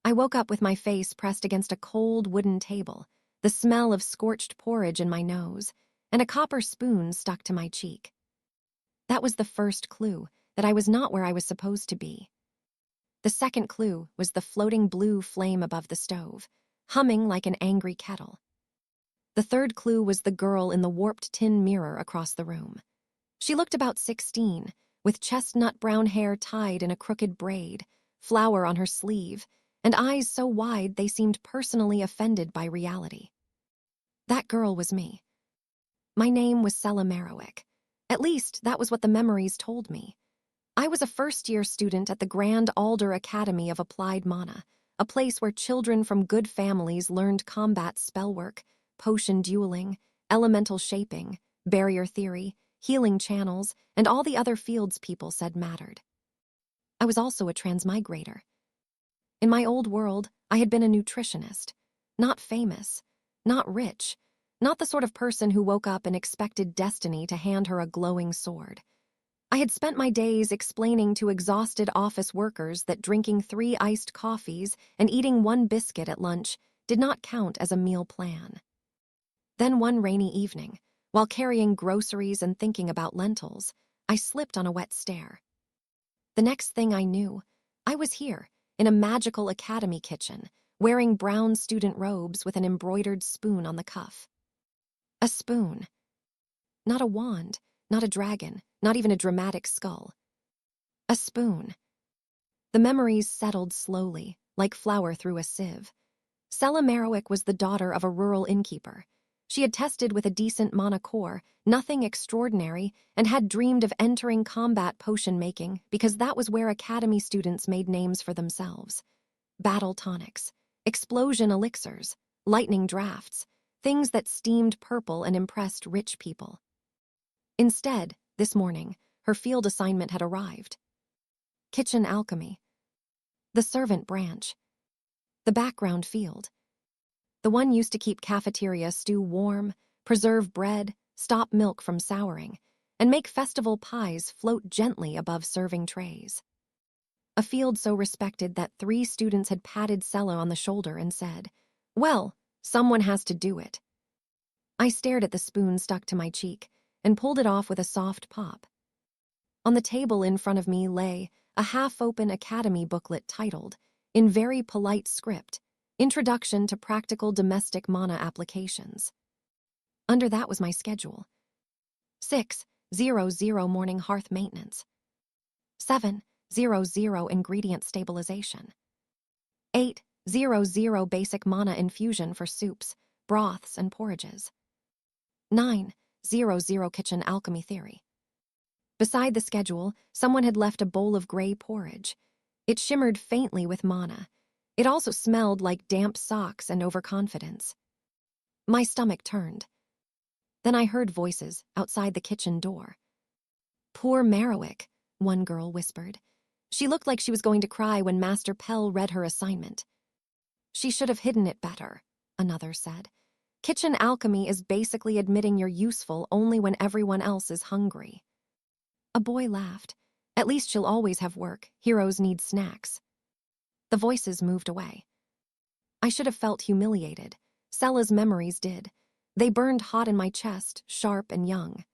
I woke up with my face pressed against a cold wooden table, the smell of scorched porridge in my nose, and a copper spoon stuck to my cheek. That was the first clue that I was not where I was supposed to be. The second clue was the floating blue flame above the stove, humming like an angry kettle. The third clue was the girl in the warped tin mirror across the room. She looked about 16, with chestnut brown hair tied in a crooked braid, flower on her sleeve, and eyes so wide they seemed personally offended by reality. That girl was me. My name was Sella Marrowick. At least, that was what the memories told me. I was a first-year student at the Grand Alder Academy of Applied Mana, a place where children from good families learned combat spellwork, potion dueling, elemental shaping, barrier theory, healing channels, and all the other fields people said mattered. I was also a transmigrator. In my old world, I had been a nutritionist. Not famous, not rich, not the sort of person who woke up and expected destiny to hand her a glowing sword. I had spent my days explaining to exhausted office workers that drinking 3 iced coffees and eating 1 biscuit at lunch did not count as a meal plan. Then one rainy evening, while carrying groceries and thinking about lentils, I slipped on a wet stair. The next thing I knew, I was here, in a magical academy kitchen, wearing brown student robes with an embroidered spoon on the cuff. A spoon. Not a wand, not a dragon, not even a dramatic skull. A spoon. The memories settled slowly, like flour through a sieve. Sella Marrowick was the daughter of a rural innkeeper. She had tested with a decent mana core, nothing extraordinary, and had dreamed of entering combat potion making because that was where academy students made names for themselves. Battle tonics, explosion elixirs, lightning drafts, things that steamed purple and impressed rich people. Instead, this morning, her field assignment had arrived. Kitchen alchemy. The servant branch. The background field. The one used to keep cafeteria stew warm, preserve bread, stop milk from souring, and make festival pies float gently above serving trays. A field so respected that 3 students had patted Sella on the shoulder and said, "Well, someone has to do it." I stared at the spoon stuck to my cheek and pulled it off with a soft pop. On the table in front of me lay a half-open academy booklet titled, in very polite script, Introduction to Practical Domestic Mana Applications. Under that was my schedule. 6:00 morning hearth maintenance. 7:00 ingredient stabilization. 8:00 basic mana infusion for soups, broths, and porridges. 9:00 kitchen alchemy theory. Beside the schedule, someone had left a bowl of gray porridge. It shimmered faintly with mana. It also smelled like damp socks and overconfidence. My stomach turned. Then I heard voices outside the kitchen door. "Poor Marrowick," one girl whispered. She looked like she was going to cry when Master Pell read her assignment. "She should have hidden it better," another said. "Kitchen alchemy is basically admitting you're useful only when everyone else is hungry." A boy laughed. "At least she'll always have work. Heroes need snacks." The voices moved away. I should have felt humiliated. Sella's memories did. They burned hot in my chest, sharp and young.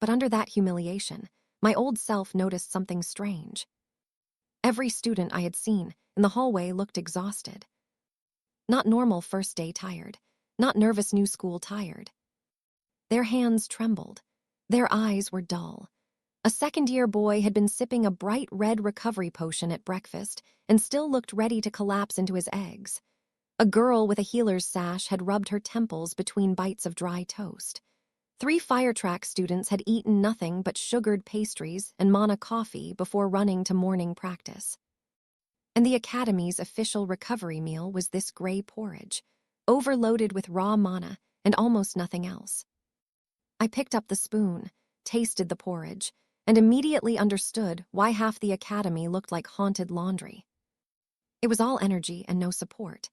But under that humiliation, my old self noticed something strange. Every student I had seen in the hallway looked exhausted. Not normal first day tired, not nervous new school tired. Their hands trembled. Their eyes were dull. A second-year boy had been sipping a bright red recovery potion at breakfast and still looked ready to collapse into his eggs. A girl with a healer's sash had rubbed her temples between bites of dry toast. 3 fire track students had eaten nothing but sugared pastries and mana coffee before running to morning practice. And the academy's official recovery meal was this gray porridge, overloaded with raw mana and almost nothing else. I picked up the spoon, tasted the porridge, and immediately understood why half the academy looked like haunted laundry. It was all energy and no support.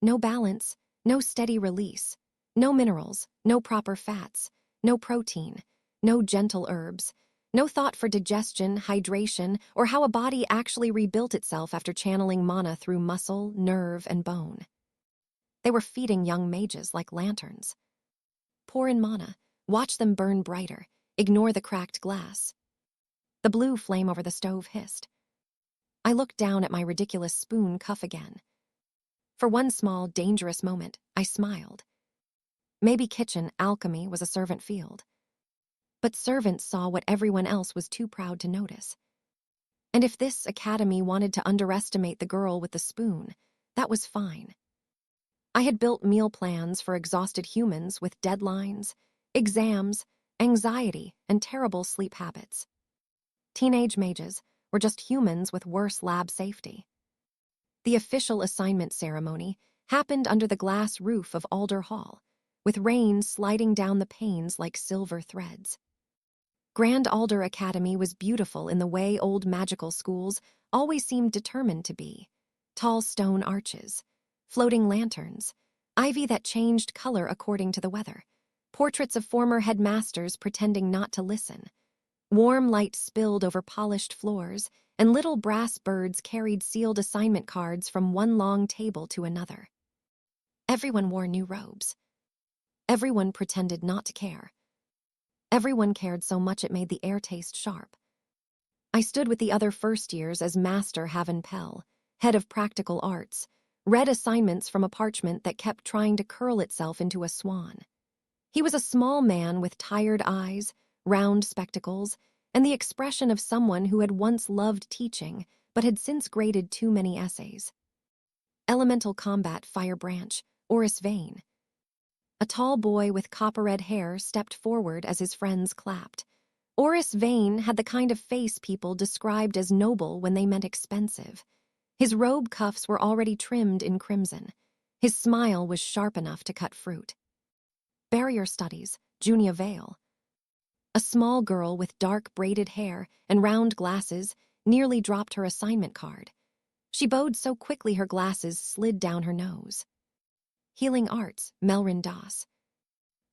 No balance, no steady release, no minerals, no proper fats, no protein, no gentle herbs, No thought for digestion, hydration, or how a body actually rebuilt itself after channeling mana through muscle, nerve, and bone. They were feeding young mages like lanterns. Pour in mana, watch them burn brighter, ignore the cracked glass. The blue flame over the stove hissed. I looked down at my ridiculous spoon cuff again. For one small, dangerous moment, I smiled. Maybe kitchen alchemy was a servant field. But servants saw what everyone else was too proud to notice. And if this academy wanted to underestimate the girl with the spoon, that was fine. I had built meal plans for exhausted humans with deadlines, exams, anxiety, and terrible sleep habits. Teenage mages were just humans with worse lab safety. The official assignment ceremony happened under the glass roof of Alder Hall, with rain sliding down the panes like silver threads. Grand Alder Academy was beautiful in the way old magical schools always seemed determined to be. Tall stone arches, floating lanterns, ivy that changed color according to the weather, portraits of former headmasters pretending not to listen. Warm light spilled over polished floors, and little brass birds carried sealed assignment cards from one long table to another. Everyone wore new robes. Everyone pretended not to care. Everyone cared so much it made the air taste sharp. I stood with the other first years as Master Haven Pell, head of practical arts, read assignments from a parchment that kept trying to curl itself into a swan. He was a small man with tired eyes, round spectacles, and the expression of someone who had once loved teaching but had since graded too many essays. Elemental Combat Fire Branch, Oris Vane. A tall boy with copper-red hair stepped forward as his friends clapped. Oris Vane had the kind of face people described as noble when they meant expensive. His robe cuffs were already trimmed in crimson. His smile was sharp enough to cut fruit. Barrier Studies, Junia Vale. A small girl with dark braided hair and round glasses nearly dropped her assignment card. She bowed so quickly her glasses slid down her nose. Healing Arts, Melrin Doss.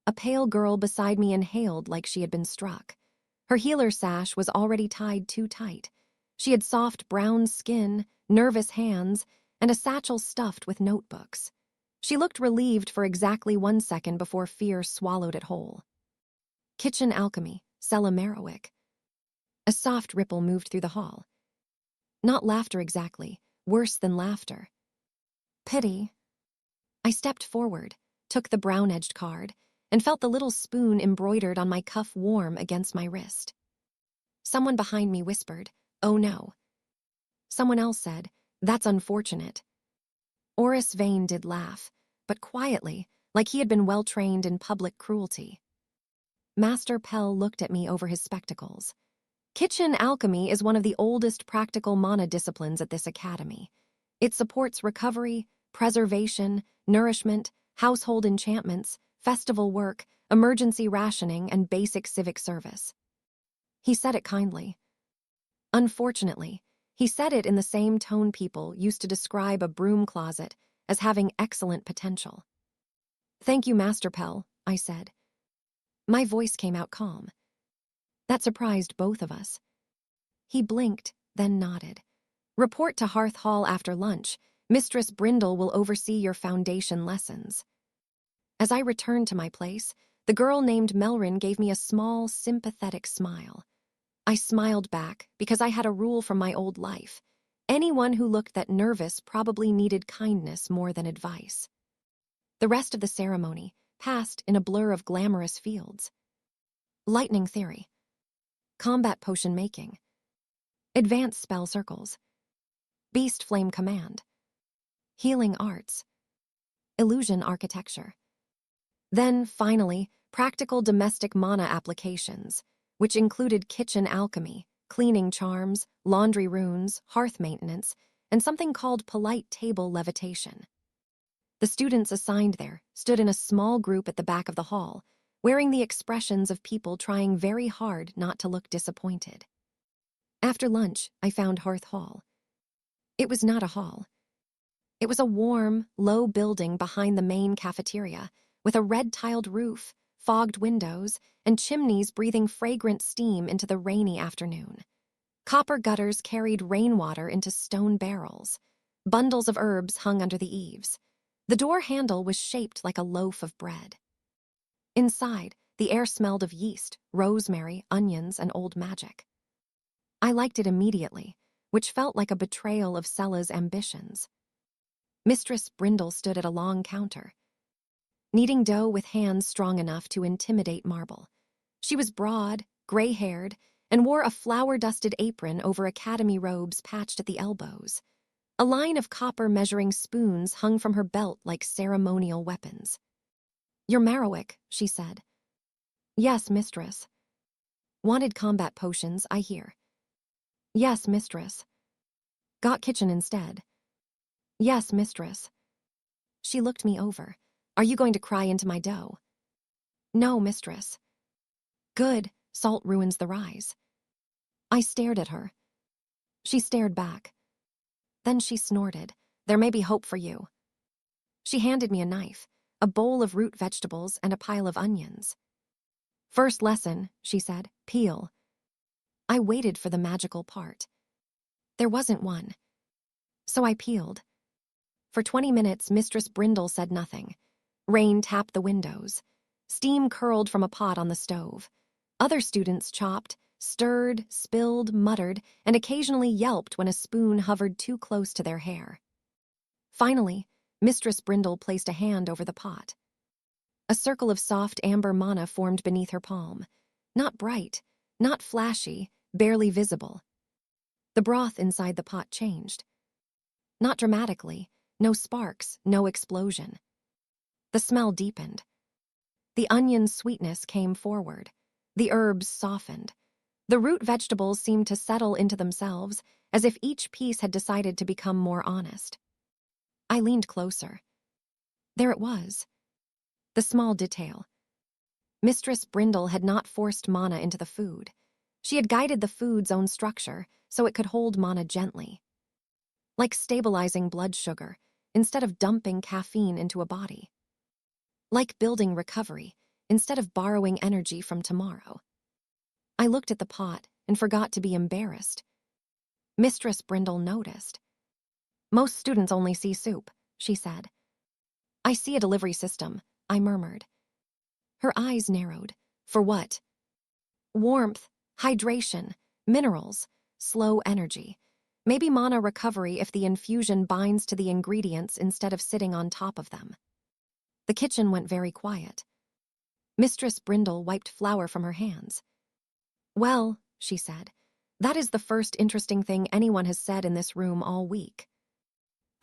A pale girl beside me inhaled like she had been struck. Her healer sash was already tied too tight. She had soft brown skin, nervous hands, and a satchel stuffed with notebooks. She looked relieved for exactly 1 second before fear swallowed it whole. Kitchen Alchemy, Sella Marrowick. A soft ripple moved through the hall. Not laughter exactly, worse than laughter. Pity. I stepped forward, took the brown-edged card, and felt the little spoon embroidered on my cuff warm against my wrist. Someone behind me whispered, "Oh no." Someone else said, "That's unfortunate." Oris Vane did laugh, but quietly, like he had been well-trained in public cruelty. Master Pell looked at me over his spectacles. Kitchen alchemy is one of the oldest practical mana disciplines at this academy. It supports recovery, preservation, nourishment, household enchantments, festival work, emergency rationing, and basic civic service. He said it kindly. Unfortunately, he said it in the same tone people used to describe a broom closet as having excellent potential. "Thank you, Master Pell," I said. My voice came out calm. That surprised both of us. He blinked, then nodded. "Report to Hearth Hall after lunch. Mistress Brindle will oversee your foundation lessons." As I returned to my place, the girl named Melrin gave me a small, sympathetic smile. I smiled back because I had a rule from my old life. Anyone who looked that nervous probably needed kindness more than advice. The rest of the ceremony passed in a blur of glamorous fields. Lightning theory. Combat potion making. Advanced spell circles. Beast flame command. Healing arts. Illusion architecture. Then, finally, practical domestic mana applications, which included kitchen alchemy, cleaning charms, laundry runes, hearth maintenance, and something called polite table levitation. The students assigned there stood in a small group at the back of the hall, wearing the expressions of people trying very hard not to look disappointed. After lunch, I found Hearth Hall. It was not a hall. It was a warm, low building behind the main cafeteria, with a red-tiled roof, fogged windows, and chimneys breathing fragrant steam into the rainy afternoon. Copper gutters carried rainwater into stone barrels. Bundles of herbs hung under the eaves. The door handle was shaped like a loaf of bread. Inside, the air smelled of yeast, rosemary, onions, and old magic. I liked it immediately, which felt like a betrayal of Sella's ambitions. Mistress Brindle stood at a long counter, kneading dough with hands strong enough to intimidate marble. She was broad, gray-haired, and wore a flour-dusted apron over academy robes patched at the elbows. A line of copper measuring spoons hung from her belt like ceremonial weapons. "You're Marrowick," she said. "Yes, mistress." "Wanted combat potions, I hear." "Yes, mistress." "Got kitchen instead." "Yes, mistress." She looked me over. "Are you going to cry into my dough?" "No, mistress." "Good, salt ruins the rise." I stared at her. She stared back. Then she snorted. "There may be hope for you." She handed me a knife, a bowl of root vegetables, and a pile of onions. "First lesson," she said, "peel." I waited for the magical part. There wasn't one. So I peeled. For 20 minutes, Mistress Brindle said nothing. Rain tapped the windows. Steam curled from a pot on the stove. Other students chopped, stirred, spilled, muttered, and occasionally yelped when a spoon hovered too close to their hair. Finally, Mistress Brindle placed a hand over the pot. A circle of soft amber mana formed beneath her palm. Not bright, not flashy, barely visible. The broth inside the pot changed. Not dramatically, no sparks, no explosion. The smell deepened. The onion's sweetness came forward. The herbs softened. The root vegetables seemed to settle into themselves, as if each piece had decided to become more honest. I leaned closer. There it was. The small detail. Mistress Brindle had not forced mana into the food. She had guided the food's own structure so it could hold mana gently. Like stabilizing blood sugar, instead of dumping caffeine into a body. Like building recovery, instead of borrowing energy from tomorrow. I looked at the pot and forgot to be embarrassed. Mistress Brindle noticed. "Most students only see soup," she said. "I see a delivery system," I murmured. Her eyes narrowed. "For what?" "Warmth, hydration, minerals, slow energy. Maybe mana recovery if the infusion binds to the ingredients instead of sitting on top of them." The kitchen went very quiet. Mistress Brindle wiped flour from her hands. "Well," she said, "that is the first interesting thing anyone has said in this room all week.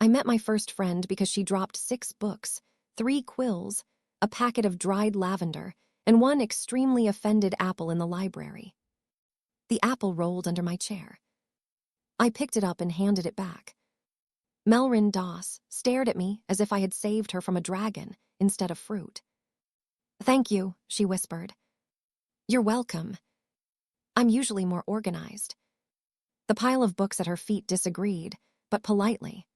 I met my first friend because she dropped 6 books, 3 quills, a packet of dried lavender, and 1 extremely offended apple in the library. The apple rolled under my chair. I picked it up and handed it back. Melrin Doss stared at me as if I had saved her from a dragon instead of fruit. "Thank you," she whispered. "You're welcome." I'm usually more organized. The pile of books at her feet disagreed, but politely.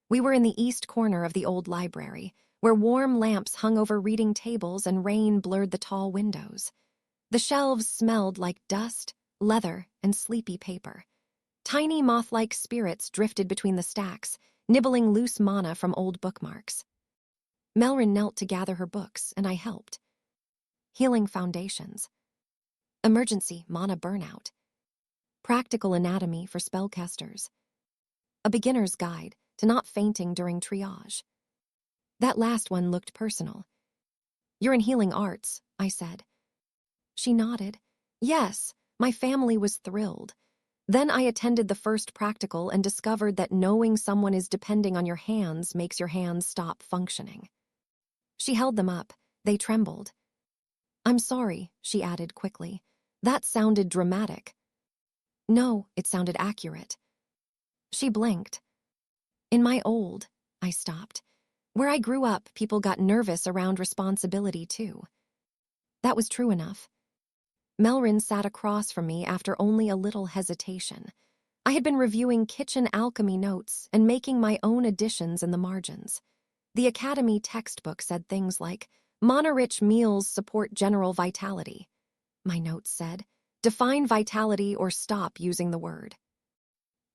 We were in the east corner of the old library, where warm lamps hung over reading tables and rain blurred the tall windows. The shelves smelled like dust, leather, and sleepy paper. Tiny moth-like spirits drifted between the stacks, nibbling loose mana from old bookmarks. Melrin knelt to gather her books, and I helped. Healing foundations. Emergency mana burnout. Practical anatomy for spellcasters. A beginner's guide to not fainting during triage. That last one looked personal. "You're in healing arts," I said. She nodded. "Yes, my family was thrilled. Then I attended the first practical and discovered that knowing someone is depending on your hands makes your hands stop functioning." She held them up. They trembled. "I'm sorry," she added quickly. "That sounded dramatic." "No, it sounded accurate." She blinked. "In my old," I stopped. "Where I grew up, people got nervous around responsibility too." That was true enough. Melrin sat across from me after only a little hesitation. I had been reviewing kitchen alchemy notes and making my own additions in the margins. The academy textbook said things like, Mana-rich meals support general vitality. My notes said, define vitality or stop using the word.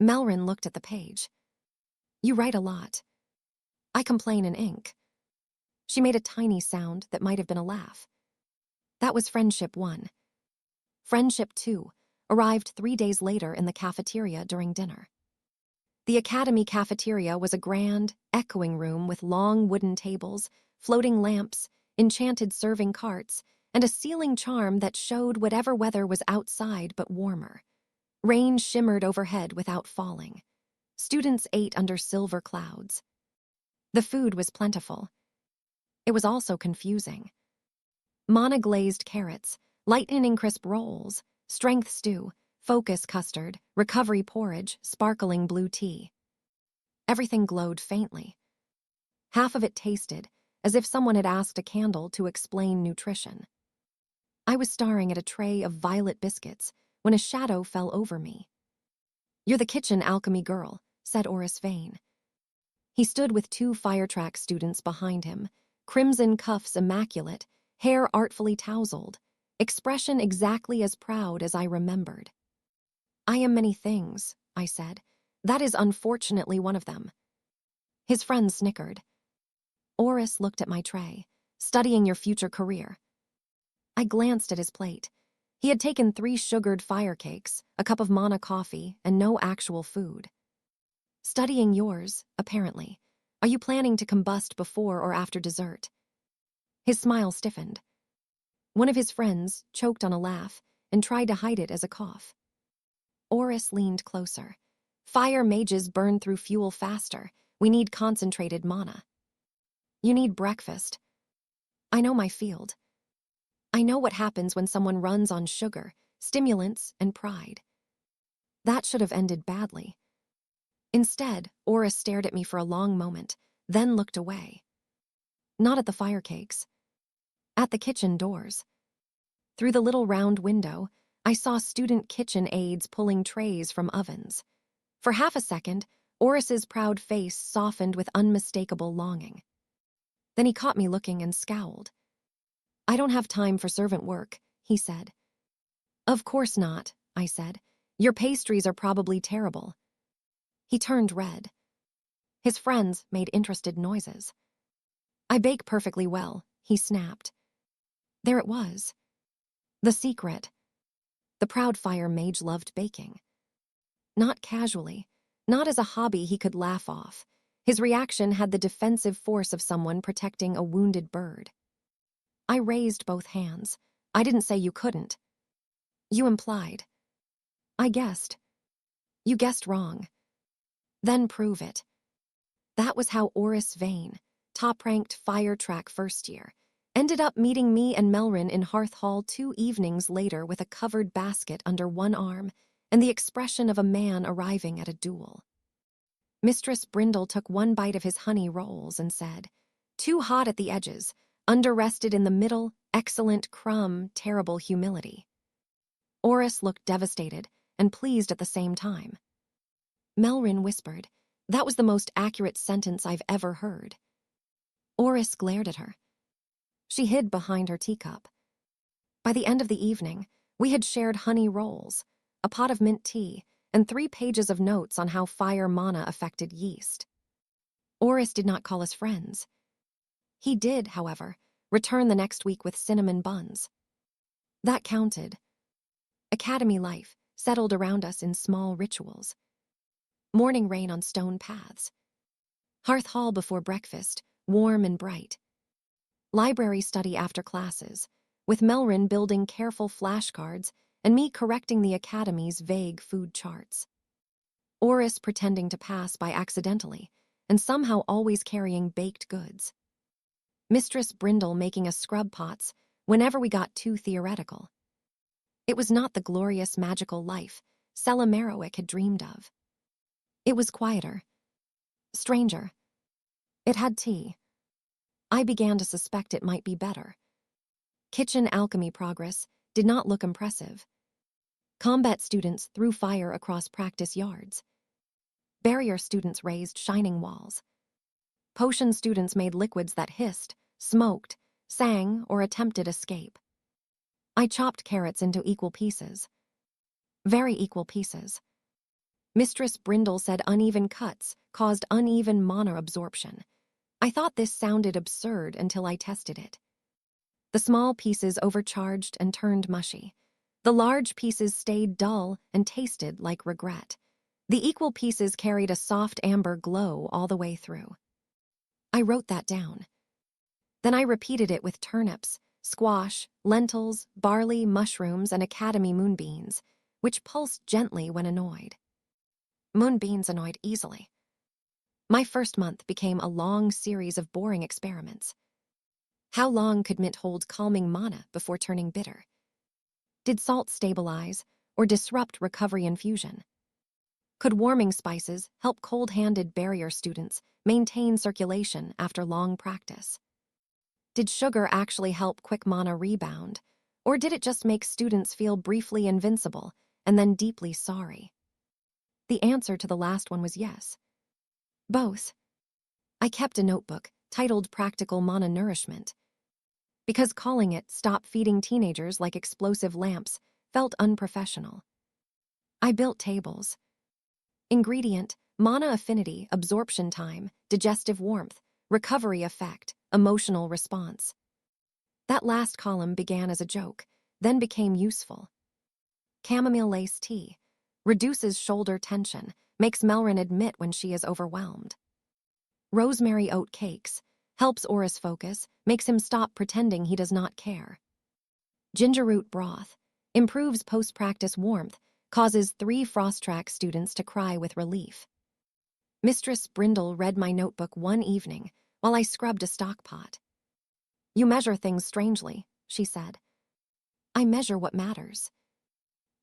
Melrin looked at the page. You write a lot. I complain in ink. She made a tiny sound that might have been a laugh. That was Friendship 1. Friendship 2 arrived 3 days later in the cafeteria during dinner. The Academy cafeteria was a grand, echoing room with long wooden tables, floating lamps, enchanted serving carts, and a ceiling charm that showed whatever weather was outside but warmer. Rain shimmered overhead without falling. Students ate under silver clouds. The food was plentiful. It was also confusing. Mana-glazed carrots, lightning-crisp rolls, strength stew, focus custard, recovery porridge, sparkling blue tea. Everything glowed faintly. Half of it tasted as if someone had asked a candle to explain nutrition. I was staring at a tray of violet biscuits when a shadow fell over me. You're the kitchen alchemy girl, said Oris Vane. He stood with 2 fire-track students behind him, crimson cuffs immaculate, hair artfully tousled, expression exactly as proud as I remembered. I am many things, I said. That is unfortunately one of them. His friends snickered. Oris looked at my tray, studying your future career. I glanced at his plate. He had taken 3 sugared fire cakes, a cup of mana coffee, and no actual food. Studying yours, apparently. Are you planning to combust before or after dessert? His smile stiffened. One of his friends choked on a laugh and tried to hide it as a cough. Oris leaned closer. Fire mages burn through fuel faster. We need concentrated mana. You need breakfast. I know my field. I know what happens when someone runs on sugar, stimulants, and pride. That should have ended badly. Instead, Oris stared at me for a long moment, then looked away. Not at the fire cakes. At the kitchen doors. Through the little round window, I saw student kitchen aides pulling trays from ovens. For half a second, Oris's proud face softened with unmistakable longing. Then he caught me looking and scowled. I don't have time for servant work, he said. Of course not, I said. Your pastries are probably terrible. He turned red. His friends made interested noises. I bake perfectly well, he snapped. There it was. The secret. The proud fire mage loved baking. Not casually, not as a hobby he could laugh off. His reaction had the defensive force of someone protecting a wounded bird. I raised both hands. I didn't say you couldn't. You implied. I guessed. You guessed wrong. Then prove it. That was how Oris Vane, top-ranked fire-track first year, ended up meeting me and Melrin in Hearth Hall 2 evenings later with a covered basket under one arm and the expression of a man arriving at a duel. Mistress Brindle took one bite of his honey rolls and said, too hot at the edges, under-rested in the middle, excellent crumb, terrible humility. Oris looked devastated and pleased at the same time. Melrin whispered, that was the most accurate sentence I've ever heard. Oris glared at her. She hid behind her teacup. By the end of the evening, we had shared honey rolls, a pot of mint tea, and 3 pages of notes on how fire mana affected yeast. Oris did not call us friends. He did, however, return the next week with cinnamon buns. That counted. Academy life settled around us in small rituals. Morning rain on stone paths. Hearth Hall before breakfast, warm and bright. Library study after classes, with Melrin building careful flashcards and me correcting the Academy's vague food charts. Oris pretending to pass by accidentally, and somehow always carrying baked goods. Mistress Brindle making us scrub pots whenever we got too theoretical. It was not the glorious magical life Sella Marrowick had dreamed of. It was quieter. Stranger. It had tea. I began to suspect it might be better. Kitchen alchemy progress did not look impressive. Combat students threw fire across practice yards. Barrier students raised shining walls. Potion students made liquids that hissed, smoked, sang, or attempted escape. I chopped carrots into equal pieces. Very equal pieces. Mistress Brindle said uneven cuts caused uneven mana absorption. I thought this sounded absurd until I tested it. The small pieces overcharged and turned mushy. The large pieces stayed dull and tasted like regret. The equal pieces carried a soft amber glow all the way through. I wrote that down. Then I repeated it with turnips, squash, lentils, barley, mushrooms, and academy moonbeans, which pulsed gently when annoyed. Moonbeans annoyed easily. My first month became a long series of boring experiments. How long could mint hold calming mana before turning bitter? Did salt stabilize or disrupt recovery infusion? Could warming spices help cold-handed barrier students maintain circulation after long practice? Did sugar actually help quick mana rebound, or did it just make students feel briefly invincible and then deeply sorry? The answer to the last one was yes. Both. I kept a notebook titled Practical Mana Nourishment, because calling it Stop Feeding Teenagers Like Explosive Lamps felt unprofessional. I built tables. Ingredient, mana affinity, absorption time, digestive warmth, recovery effect, emotional response. That last column began as a joke, then became useful. Chamomile lace tea reduces shoulder tension, makes Melrin admit when she is overwhelmed. Rosemary oat cakes helps Oris focus, makes him stop pretending he does not care. Ginger root broth improves post-practice warmth, causes 3 frost track students to cry with relief. Mistress Brindle read my notebook one evening while I scrubbed a stock pot. You measure things strangely, she said. I measure what matters.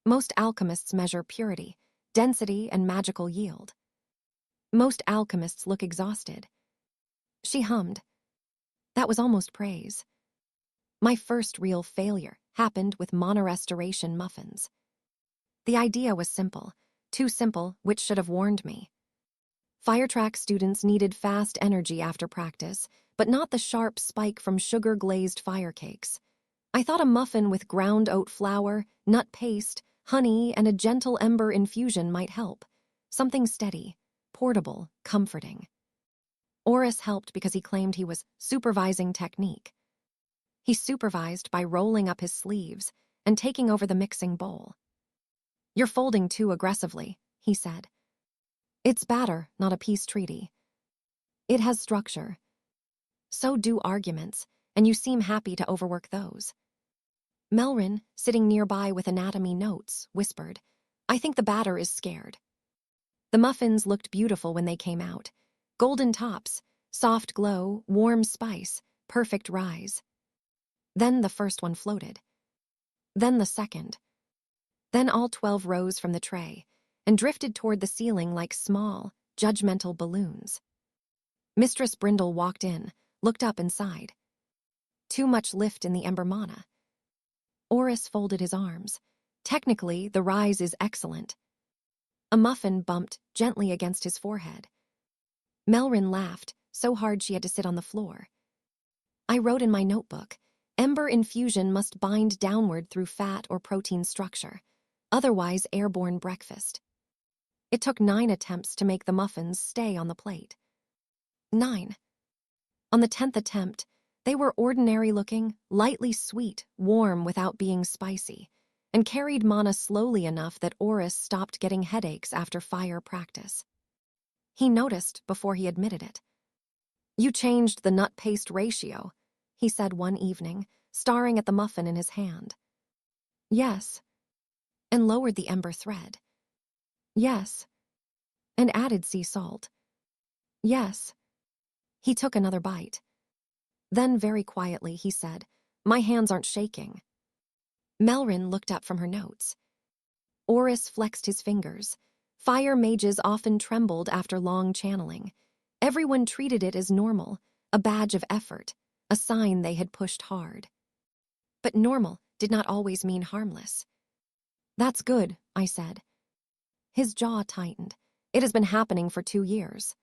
Most alchemists measure purity, density, and magical yield. Most alchemists look exhausted. She hummed. That was almost praise. My first real failure happened with mana restoration muffins. The idea was simple, too simple, which should have warned me. Firetrack students needed fast energy after practice, but not the sharp spike from sugar-glazed fire cakes. I thought a muffin with ground oat flour, nut paste, honey, and a gentle ember infusion might help. Something steady, portable, comforting. Oris helped because he claimed he was supervising technique. He supervised by rolling up his sleeves and taking over the mixing bowl. You're folding too aggressively, he said. It's batter, not a peace treaty. It has structure. So do arguments, and you seem happy to overwork those. Melrin, sitting nearby with anatomy notes, whispered, I think the batter is scared. The muffins looked beautiful when they came out. Golden tops, soft glow, warm spice, perfect rise. Then the first one floated. Then the second. Then all 12 rose from the tray and drifted toward the ceiling like small, judgmental balloons. Mistress Brindle walked in, looked up and sighed. Too much lift in the ember mana. Oris folded his arms. Technically, the rise is excellent. A muffin bumped gently against his forehead. Melrin laughed, so hard she had to sit on the floor. I wrote in my notebook, ember infusion must bind downward through fat or protein structure, otherwise airborne breakfast. It took 9 attempts to make the muffins stay on the plate. 9. On the 10th attempt, they were ordinary-looking, lightly sweet, warm without being spicy, and carried mana slowly enough that Oris stopped getting headaches after fire practice. He noticed before he admitted it. You changed the nut-paste ratio, he said one evening, staring at the muffin in his hand. Yes. And lowered the ember thread. Yes. And added sea salt. Yes. He took another bite. Then very quietly he said, My hands aren't shaking. Melrin looked up from her notes. Oris flexed his fingers. Fire mages often trembled after long channeling. Everyone treated it as normal, a badge of effort, a sign they had pushed hard. But normal did not always mean harmless. That's good, I said. His jaw tightened. It has been happening for 2 years.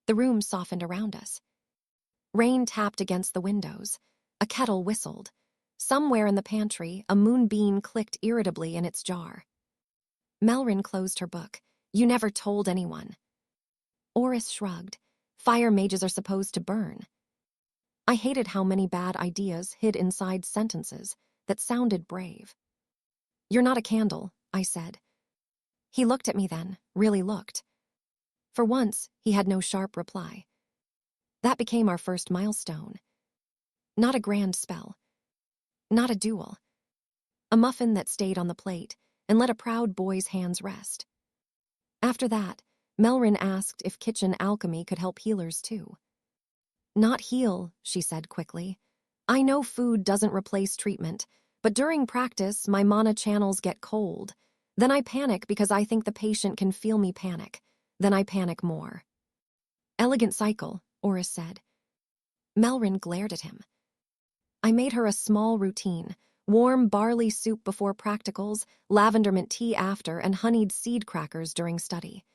The room softened around us. Rain tapped against the windows. A kettle whistled. Somewhere in the pantry, a moonbeam clicked irritably in its jar. Melrin closed her book. You never told anyone. Oris shrugged. Fire mages are supposed to burn. I hated how many bad ideas hid inside sentences that sounded brave. You're not a candle, I said. He looked at me then, really looked. For once, he had no sharp reply. That became our first milestone. Not a grand spell. Not a duel. A muffin that stayed on the plate and let a proud boy's hands rest. After that, Melrin asked if kitchen alchemy could help healers too. Not heal, she said quickly. I know food doesn't replace treatment, but during practice, my mana channels get cold. Then I panic because I think the patient can feel me panic. Then I panic more. Elegant cycle, Oris said. Melrin glared at him. I made her a small routine. Warm barley soup before practicals, lavender mint tea after, and honeyed seed crackers during study.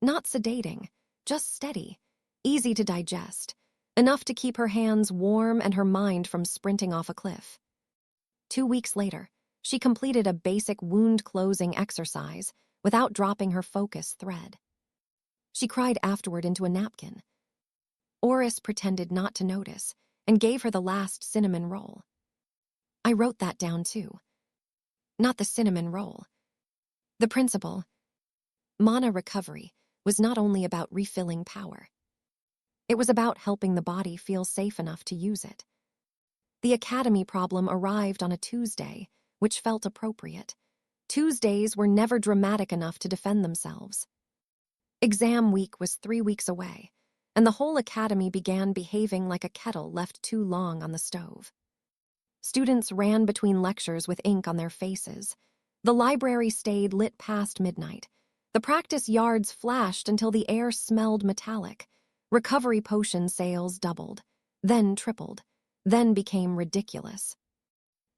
Not sedating, just steady, easy to digest, enough to keep her hands warm and her mind from sprinting off a cliff. 2 weeks later, she completed a basic wound-closing exercise without dropping her focus thread. She cried afterward into a napkin. Oris pretended not to notice and gave her the last cinnamon roll. I wrote that down too. Not the cinnamon roll. The principle, mana recovery, was not only about refilling power. It was about helping the body feel safe enough to use it. The academy problem arrived on a Tuesday, which felt appropriate. Tuesdays were never dramatic enough to defend themselves. Exam week was 3 weeks away, and the whole academy began behaving like a kettle left too long on the stove. Students ran between lectures with ink on their faces. The library stayed lit past midnight. The practice yards flashed until the air smelled metallic. Recovery potion sales doubled, then tripled, then became ridiculous.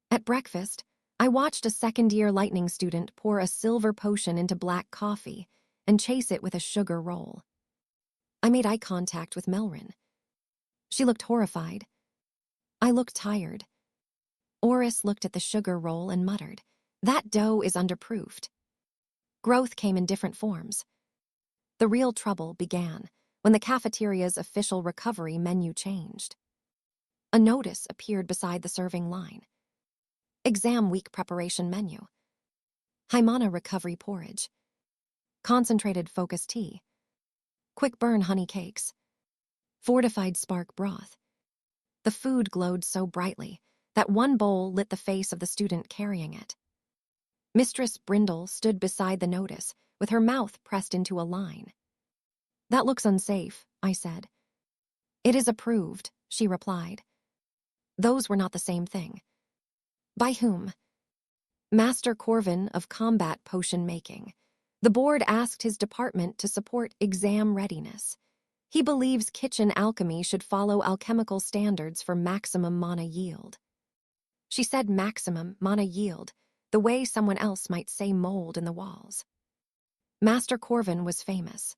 At breakfast, I watched a second-year lightning student pour a silver potion into black coffee and chase it with a sugar roll. I made eye contact with Melrin. She looked horrified. I looked tired. Oris looked at the sugar roll and muttered, "That dough is underproofed." Growth came in different forms. The real trouble began when the cafeteria's official recovery menu changed. A notice appeared beside the serving line. Exam week preparation menu. Hymana recovery porridge. Concentrated focus tea. Quick burn honey cakes. Fortified spark broth. The food glowed so brightly that one bowl lit the face of the student carrying it. Mistress Brindle stood beside the notice, with her mouth pressed into a line. That looks unsafe, I said. It is approved, she replied. Those were not the same thing. By whom? Master Corvin of combat potion making. The board asked his department to support exam readiness. He believes kitchen alchemy should follow alchemical standards for maximum mana yield. She said maximum mana yield, the way someone else might say mold in the walls. Master Corvin was famous.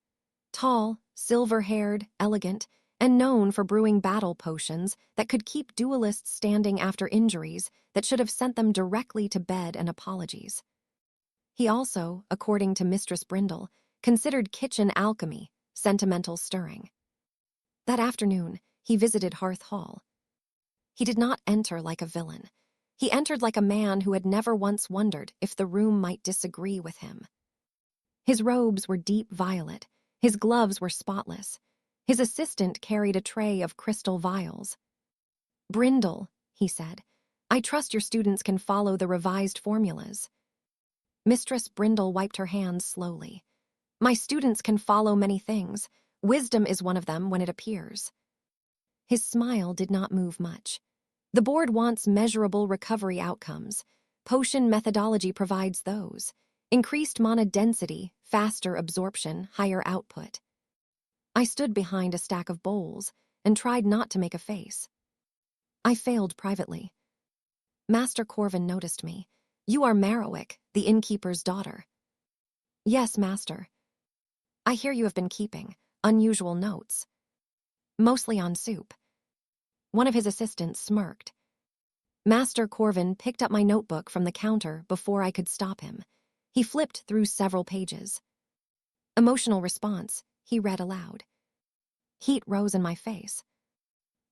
Tall, silver-haired, elegant, and known for brewing battle potions that could keep duelists standing after injuries that should have sent them directly to bed and apologies. He also, according to Mistress Brindle, considered kitchen alchemy sentimental stirring. That afternoon, he visited Hearth Hall. He did not enter like a villain. He entered like a man who had never once wondered if the room might disagree with him. His robes were deep violet. His gloves were spotless. His assistant carried a tray of crystal vials. Brindle, he said, I trust your students can follow the revised formulas. Mistress Brindle wiped her hands slowly. My students can follow many things. Wisdom is one of them when it appears. His smile did not move much. The board wants measurable recovery outcomes. Potion methodology provides those. Increased mana density, faster absorption, higher output. I stood behind a stack of bowls and tried not to make a face. I failed privately. Master Corvin noticed me. You are Marrowick, the innkeeper's daughter. Yes, master. I hear you have been keeping unusual notes. Mostly on soup. One of his assistants smirked. Master Corvin picked up my notebook from the counter before I could stop him. He flipped through several pages. Emotional response, he read aloud. Heat rose in my face.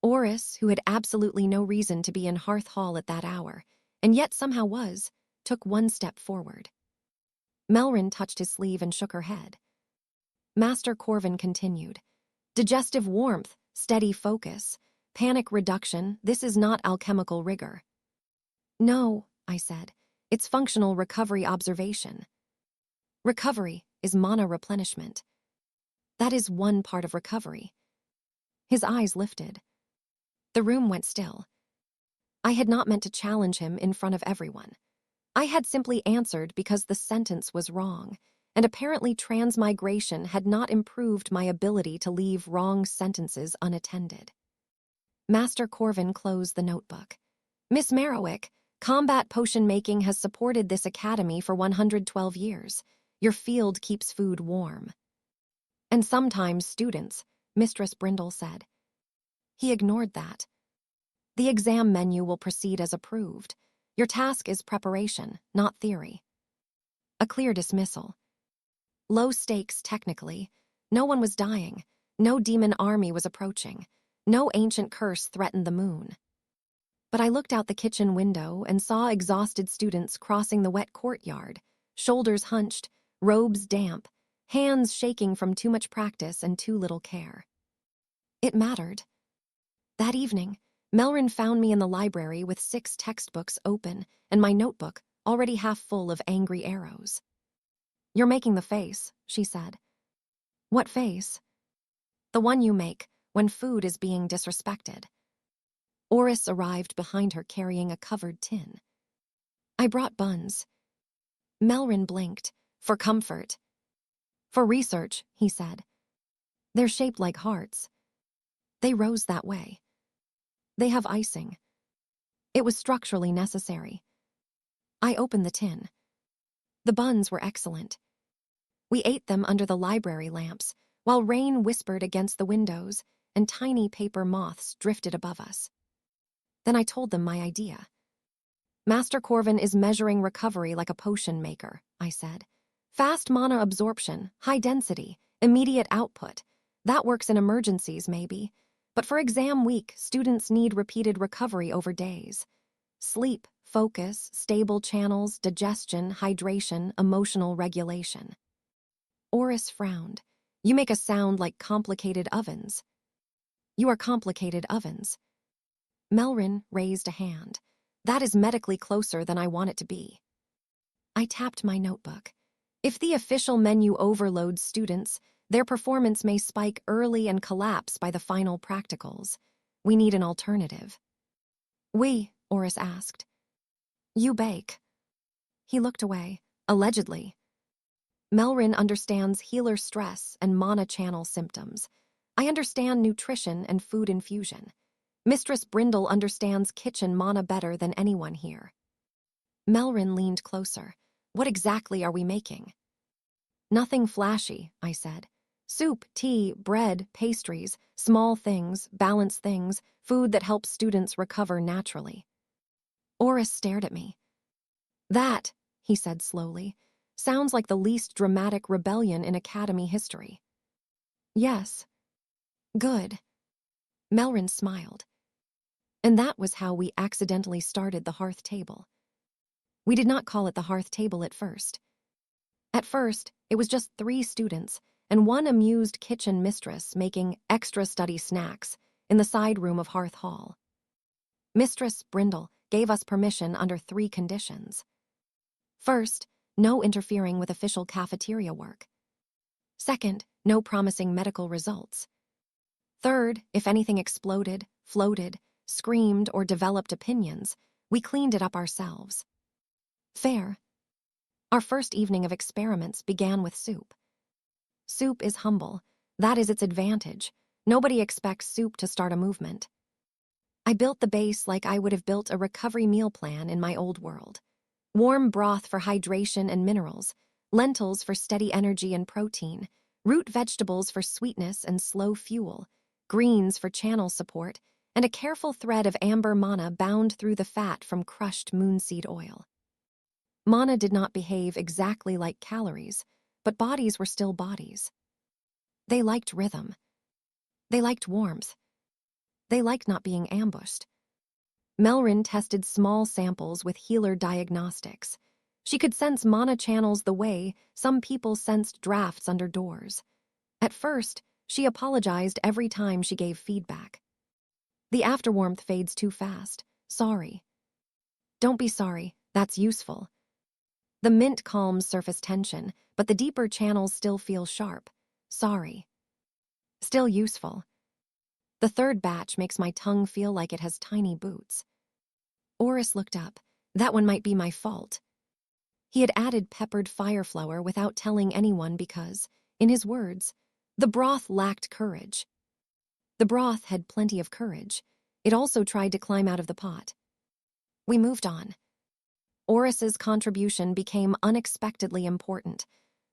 Oris, who had absolutely no reason to be in Hearth Hall at that hour, and yet somehow was, took one step forward. Melrin touched his sleeve and shook her head. Master Corvin continued. Digestive warmth, steady focus, panic reduction, this is not alchemical rigor. No, I said, it's functional recovery observation. Recovery is mana replenishment. That is one part of recovery. His eyes lifted. The room went still. I had not meant to challenge him in front of everyone. I had simply answered because the sentence was wrong, and apparently transmigration had not improved my ability to leave wrong sentences unattended. Master Corvin closed the notebook. Miss Marrowick, combat potion making has supported this academy for 112 years. Your field keeps food warm. And sometimes students, Mistress Brindle said. He ignored that. The exam menu will proceed as approved. Your task is preparation, not theory. A clear dismissal. Low stakes, technically. No one was dying. No demon army was approaching. No ancient curse threatened the moon. But I looked out the kitchen window and saw exhausted students crossing the wet courtyard, shoulders hunched, robes damp, hands shaking from too much practice and too little care. It mattered. That evening, Melrin found me in the library with 6 textbooks open and my notebook already half full of angry arrows. You're making the face, she said. What face? The one you make when food is being disrespected. Oris arrived behind her carrying a covered tin. I brought buns. Melrin blinked. For comfort. For research, he said. They're shaped like hearts. They rose that way. They have icing. It was structurally necessary. I opened the tin. The buns were excellent. We ate them under the library lamps, while rain whispered against the windows and tiny paper moths drifted above us. Then I told them my idea. Master Corvin is measuring recovery like a potion maker, I said. Fast mana absorption, high density, immediate output. That works in emergencies, maybe. But for exam week, students need repeated recovery over days. Sleep, focus, stable channels, digestion, hydration, emotional regulation. Oris frowned. You make us sound like complicated ovens. You are complicated ovens. Melrin raised a hand. That is medically closer than I want it to be. I tapped my notebook. If the official menu overloads students, their performance may spike early and collapse by the final practicals. We need an alternative. Oris asked. You bake. He looked away, allegedly. Melrin understands healer stress and mana channel symptoms. I understand nutrition and food infusion. Mistress Brindle understands kitchen mana better than anyone here. Melrin leaned closer. What exactly are we making? Nothing flashy, I said. Soup, tea, bread, pastries, small things, balanced things, food that helps students recover naturally. Oris stared at me. That, he said slowly, sounds like the least dramatic rebellion in Academy history. Yes. Good. Melrin smiled. And that was how we accidentally started the hearth table. We did not call it the hearth table at first. At first, it was just 3 students and one amused kitchen mistress making extra study snacks in the side room of Hearth Hall. Mistress Brindle gave us permission under 3 conditions. First, no interfering with official cafeteria work. Second, no promising medical results. Third, if anything exploded, floated, screamed, or developed opinions, we cleaned it up ourselves. Fair. Our first evening of experiments began with soup. Soup is humble. That is its advantage. Nobody expects soup to start a movement. I built the base like I would have built a recovery meal plan in my old world. Warm broth for hydration and minerals, lentils for steady energy and protein, root vegetables for sweetness and slow fuel, greens for channel support, and a careful thread of amber mana bound through the fat from crushed moonseed oil. Mana did not behave exactly like calories, but bodies were still bodies. They liked rhythm. They liked warmth. They liked not being ambushed. Melrin tested small samples with healer diagnostics. She could sense mana channels the way some people sensed drafts under doors. At first, she apologized every time she gave feedback. The afterwarmth fades too fast. Sorry. Don't be sorry, that's useful. The mint calms surface tension, but the deeper channels still feel sharp. Sorry. Still useful. The third batch makes my tongue feel like it has tiny boots. Oris looked up. That one might be my fault. He had added peppered fire flower without telling anyone because, in his words, the broth lacked courage. The broth had plenty of courage. It also tried to climb out of the pot. We moved on. Oris's contribution became unexpectedly important.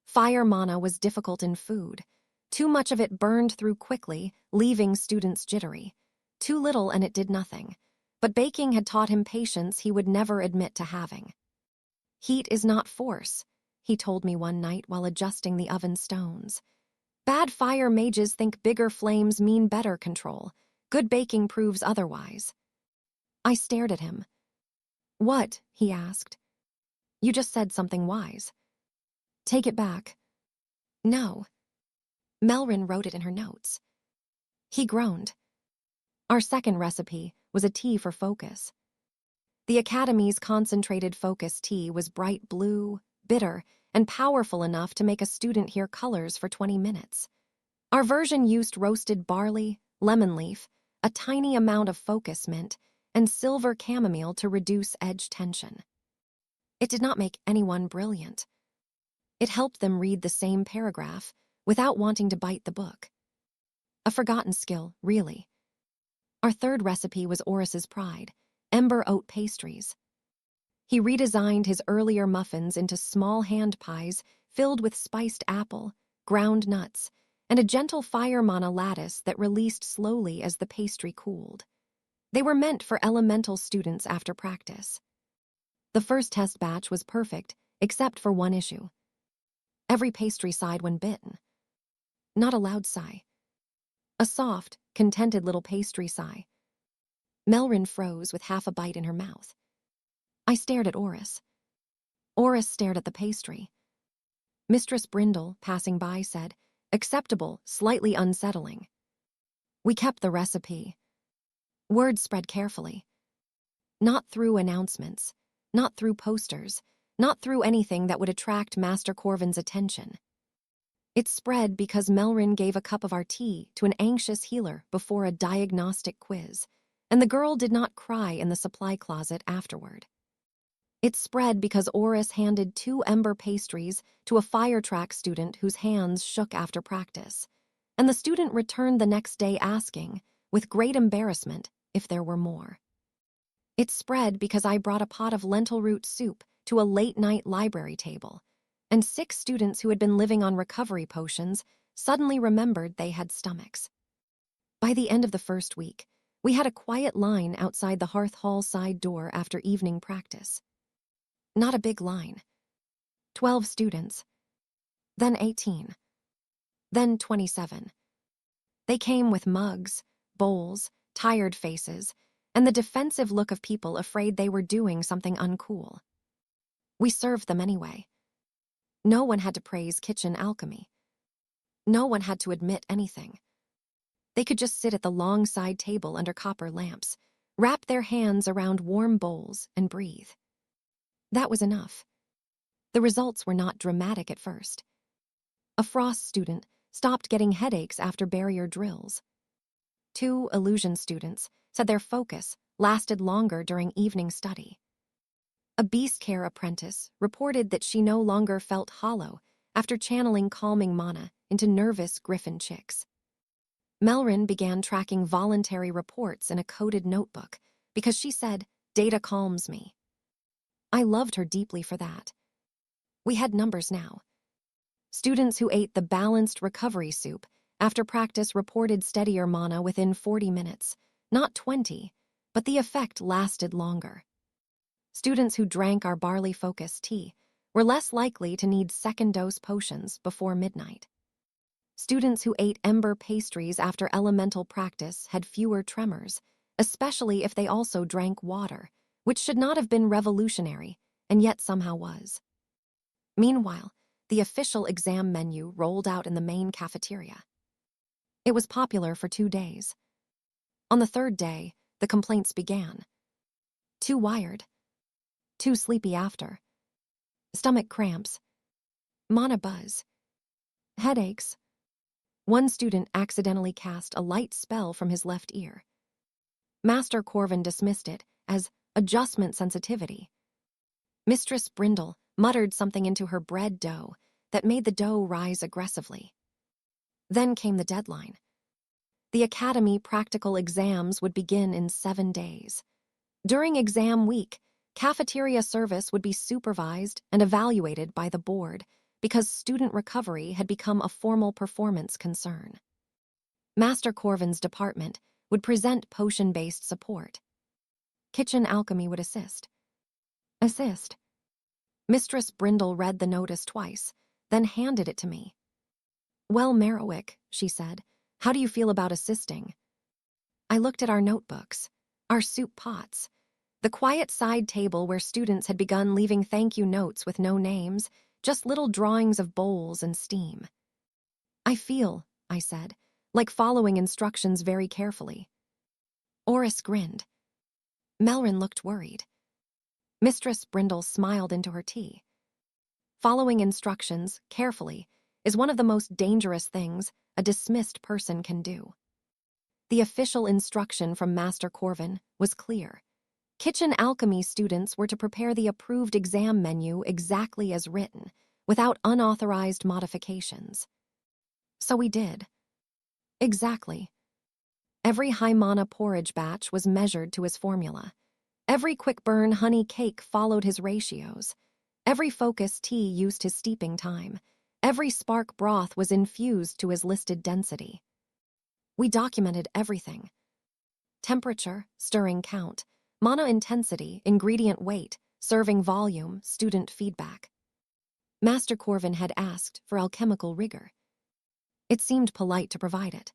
Fire mana was difficult in food. Too much of it burned through quickly, leaving students jittery. Too little and it did nothing. But baking had taught him patience he would never admit to having. Heat is not force, he told me one night while adjusting the oven stones. Bad fire mages think bigger flames mean better control. Good baking proves otherwise. I stared at him. What? He asked. You just said something wise. Take it back. No. Melrin wrote it in her notes. He groaned. Our second recipe was a tea for focus. The Academy's concentrated focus tea was bright blue, bitter, and powerful enough to make a student hear colors for 20 minutes. Our version used roasted barley, lemon leaf, a tiny amount of focus mint, and silver chamomile to reduce edge tension. It did not make anyone brilliant. It helped them read the same paragraph without wanting to bite the book. A forgotten skill, really. Our third recipe was Oris's pride, ember oat pastries. He redesigned his earlier muffins into small hand pies filled with spiced apple, ground nuts, and a gentle fire mana lattice that released slowly as the pastry cooled. They were meant for elemental students after practice. The first test batch was perfect, except for one issue. Every pastry sighed when bitten. Not a loud sigh. A soft, contented little pastry sigh. Melrin froze with half a bite in her mouth. I stared at Oris. Oris stared at the pastry. Mistress Brindle, passing by, said, acceptable, slightly unsettling. We kept the recipe. Word spread carefully. Not through announcements, not through posters, not through anything that would attract Master Corvin's attention. It spread because Melrin gave a cup of our tea to an anxious healer before a diagnostic quiz, and the girl did not cry in the supply closet afterward. It spread because Oris handed 2 ember pastries to a fire track student whose hands shook after practice, and the student returned the next day asking, with great embarrassment, if there were more. It spread because I brought a pot of lentil root soup to a late-night library table, and 6 students who had been living on recovery potions suddenly remembered they had stomachs. By the end of the first week, we had a quiet line outside the Hearth Hall side door after evening practice. Not a big line. 12 students. Then 18. Then 27. They came with mugs, bowls, tired faces, and the defensive look of people afraid they were doing something uncool. We served them anyway. No one had to praise kitchen alchemy. No one had to admit anything. They could just sit at the long side table under copper lamps, wrap their hands around warm bowls, and breathe. That was enough. The results were not dramatic at first. A Frost student stopped getting headaches after barrier drills. 2 illusion students said their focus lasted longer during evening study. A beast care apprentice reported that she no longer felt hollow after channeling calming mana into nervous griffin chicks. Melrin began tracking voluntary reports in a coded notebook because she said, "Data calms me." I loved her deeply for that. We had numbers now. Students who ate the balanced recovery soup after practice reported steadier mana within 40 minutes. Not 20, but the effect lasted longer. Students who drank our barley-focused tea were less likely to need second-dose potions before midnight. Students who ate ember pastries after elemental practice had fewer tremors, especially if they also drank water, which should not have been revolutionary, and yet somehow was. Meanwhile, the official exam menu rolled out in the main cafeteria. It was popular for 2 days. On the 3rd day, the complaints began. Too wired. Too sleepy after. Stomach cramps. Mana buzz. Headaches. One student accidentally cast a light spell from his left ear. Master Corvin dismissed it as adjustment sensitivity. Mistress Brindle muttered something into her bread dough that made the dough rise aggressively. Then came the deadline. The academy practical exams would begin in 7 days. During exam week, cafeteria service would be supervised and evaluated by the board because student recovery had become a formal performance concern. Master Corvin's department would present potion-based support. Kitchen alchemy would assist. Assist. Mistress Brindle read the notice twice, then handed it to me. "Well, Marrowick," she said, "how do you feel about assisting?" I looked at our notebooks, our soup pots, the quiet side table where students had begun leaving thank you notes with no names, just little drawings of bowls and steam. "I feel," I said, "like following instructions very carefully." Oris grinned. Melrin looked worried. Mistress Brindle smiled into her tea. Following instructions, carefully, is one of the most dangerous things a dismissed person can do. The official instruction from Master Corvin was clear. Kitchen alchemy students were to prepare the approved exam menu exactly as written, without unauthorized modifications. So we did. Exactly. Every high mana porridge batch was measured to his formula. Every quick burn honey cake followed his ratios. Every focus tea used his steeping time. Every spark broth was infused to his listed density. We documented everything. Temperature, stirring count, mana intensity, ingredient weight, serving volume, student feedback. Master Corvin had asked for alchemical rigor. It seemed polite to provide it.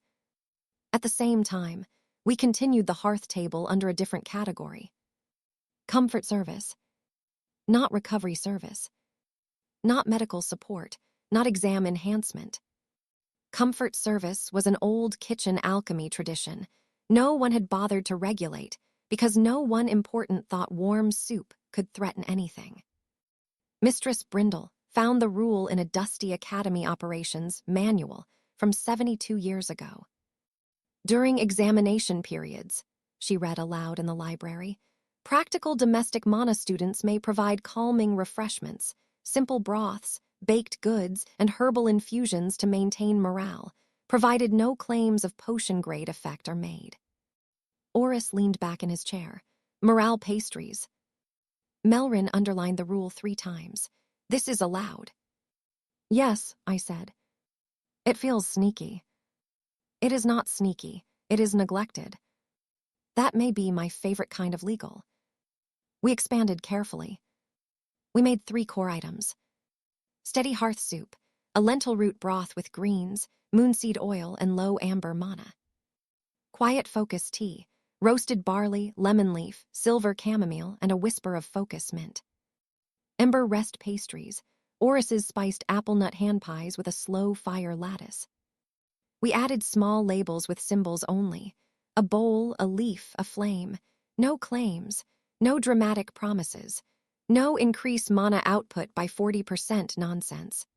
At the same time, we continued the hearth table under a different category. Comfort service. Not recovery service. Not medical support, not exam enhancement. Comfort service was an old kitchen alchemy tradition no one had bothered to regulate because no one important thought warm soup could threaten anything. Mistress Brindle found the rule in a dusty academy operations manual from 72 years ago. During examination periods, she read aloud in the library, practical domestic mana students may provide calming refreshments, simple broths, baked goods, and herbal infusions to maintain morale, provided no claims of potion-grade effect are made. Oris leaned back in his chair. Morale pastries. Melrin underlined the rule 3 times. This is allowed. Yes, I said. It feels sneaky. It is not sneaky. It is neglected. That may be my favorite kind of legal. We expanded carefully. We made 3 core items. Steady hearth soup, a lentil root broth with greens, moonseed oil, and low amber mana. Quiet focus tea, roasted barley, lemon leaf, silver chamomile, and a whisper of focus mint. Ember rest pastries, Oris's spiced apple nut hand pies with a slow fire lattice. We added small labels with symbols only, a bowl, a leaf, a flame, no claims, no dramatic promises, no increase mana output by 40% nonsense.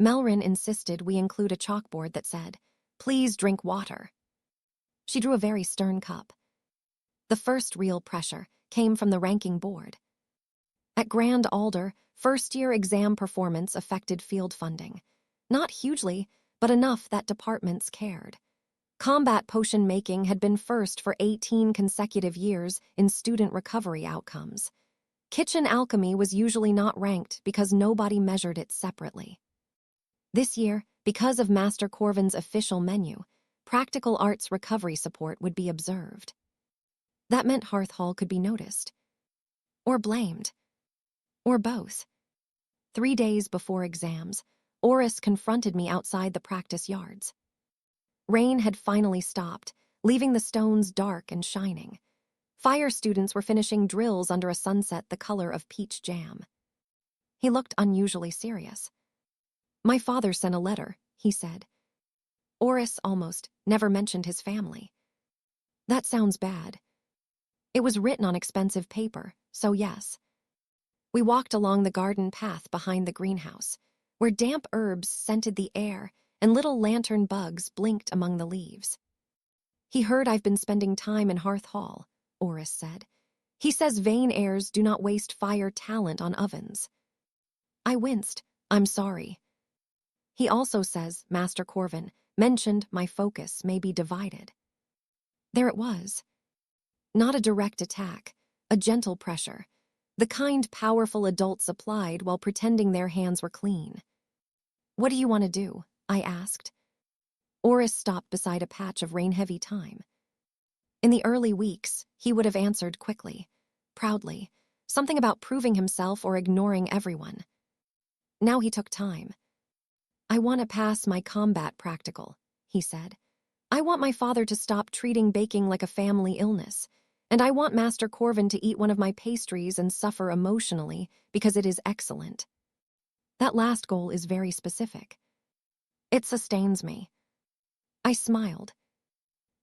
Melrin insisted we include a chalkboard that said, "Please drink water." She drew a very stern cup. The first real pressure came from the ranking board. At Grand Alder, first-year exam performance affected field funding. Not hugely, but enough that departments cared. Combat potion making had been first for 18 consecutive years in student recovery outcomes. Kitchen alchemy was usually not ranked because nobody measured it separately. This year, because of Master Corvin's official menu, practical arts recovery support would be observed. That meant Hearth Hall could be noticed. Or blamed. Or both. 3 days before exams, Oris confronted me outside the practice yards. Rain had finally stopped, leaving the stones dark and shining. Fire students were finishing drills under a sunset the color of peach jam. He looked unusually serious. "My father sent a letter," he said. Oris almost never mentioned his family. That sounds bad. It was written on expensive paper, so yes. We walked along the garden path behind the greenhouse, where damp herbs scented the air and little lantern bugs blinked among the leaves. "He heard I've been spending time in Hearth Hall," Oris said. "He says vain heirs do not waste fire talent on ovens." I winced. "I'm sorry." "He also says Master Corvin mentioned my focus may be divided." There it was. Not a direct attack, a gentle pressure, the kind powerful adults applied while pretending their hands were clean. "What do you want to do?" I asked. Oris stopped beside a patch of rain-heavy thyme. In the early weeks, he would have answered quickly, proudly, something about proving himself or ignoring everyone. Now he took time. "I want to pass my combat practical," he said. "I want my father to stop treating baking like a family illness, and I want Master Corvin to eat one of my pastries and suffer emotionally because it is excellent. That last goal is very specific. It sustains me." I smiled.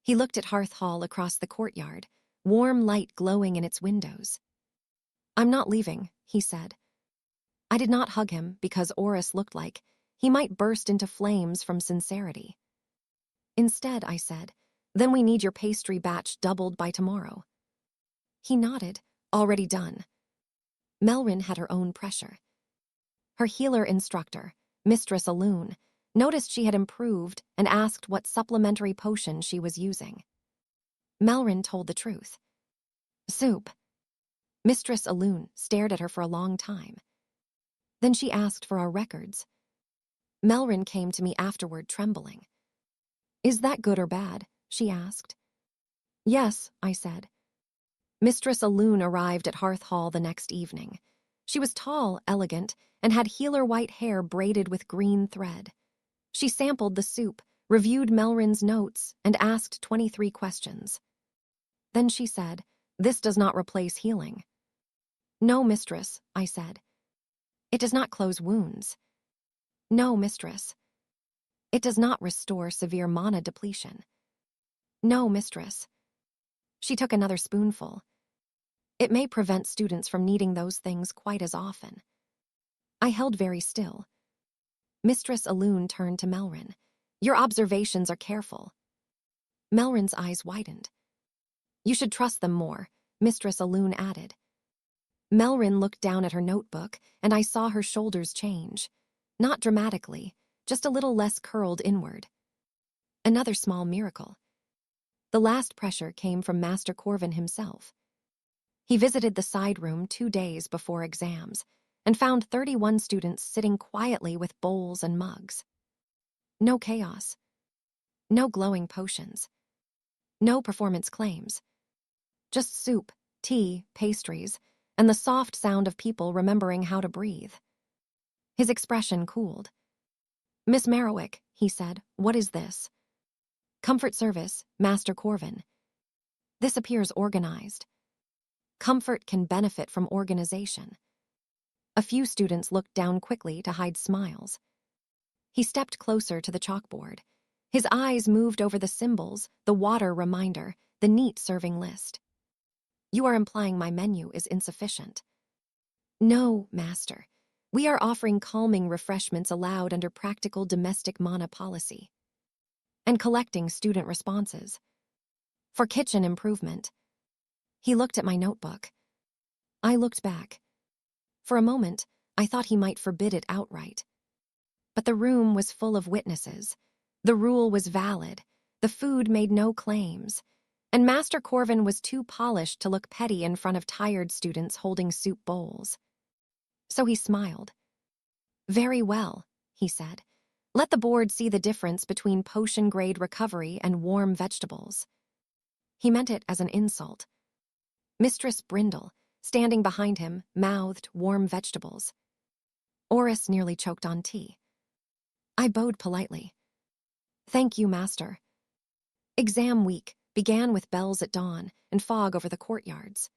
He looked at Hearth Hall across the courtyard, warm light glowing in its windows. "I'm not leaving," he said. I did not hug him because Oris looked like he might burst into flames from sincerity. Instead, I said, "Then we need your pastry batch doubled by tomorrow." He nodded, already done. Melrin had her own pressure. Her healer instructor, Mistress Alun, noticed she had improved and asked what supplementary potion she was using. Melrin told the truth. "Soup." Mistress Alun stared at her for a long time. Then she asked for our records. Melrin came to me afterward trembling. "Is that good or bad?" she asked. "Yes," I said. Mistress Alun arrived at Hearth Hall the next evening. She was tall, elegant, and had healer white hair braided with green thread. She sampled the soup, reviewed Melrin's notes, and asked 23 questions. Then she said, "This does not replace healing." "No, mistress," I said. "It does not close wounds." "No, mistress." "It does not restore severe mana depletion." "No, mistress." She took another spoonful. "It may prevent students from needing those things quite as often." I held very still. Mistress Alun turned to Melrin. "Your observations are careful." Melrin's eyes widened. "You should trust them more," Mistress Alun added. Melrin looked down at her notebook, and I saw her shoulders change. Not dramatically, just a little less curled inward. Another small miracle. The last pressure came from Master Corvin himself. He visited the side room 2 days before exams and found 31 students sitting quietly with bowls and mugs. No chaos. No glowing potions. No performance claims. Just soup, tea, pastries, and the soft sound of people remembering how to breathe. His expression cooled. "Miss Marrowick," he said, "what is this?" "Comfort Service, Master Corvin." "This appears organized." Comfort can benefit from organization. A few students looked down quickly to hide smiles. He stepped closer to the chalkboard. His eyes moved over the symbols, the water reminder, the neat serving list. "You are implying my menu is insufficient." "No, Master. We are offering calming refreshments allowed under practical domestic mana policy. And collecting student responses. For kitchen improvement." He looked at my notebook. I looked back. For a moment, I thought he might forbid it outright. But the room was full of witnesses. The rule was valid. The food made no claims. And Master Corvin was too polished to look petty in front of tired students holding soup bowls. So he smiled. "Very well," he said. Let the board see the difference between potion-grade recovery and warm vegetables. He meant it as an insult. Mistress Brindle, standing behind him, mouthed warm vegetables. Oris nearly choked on tea. I bowed politely. Thank you, master. Exam week began with bells at dawn and fog over the courtyards.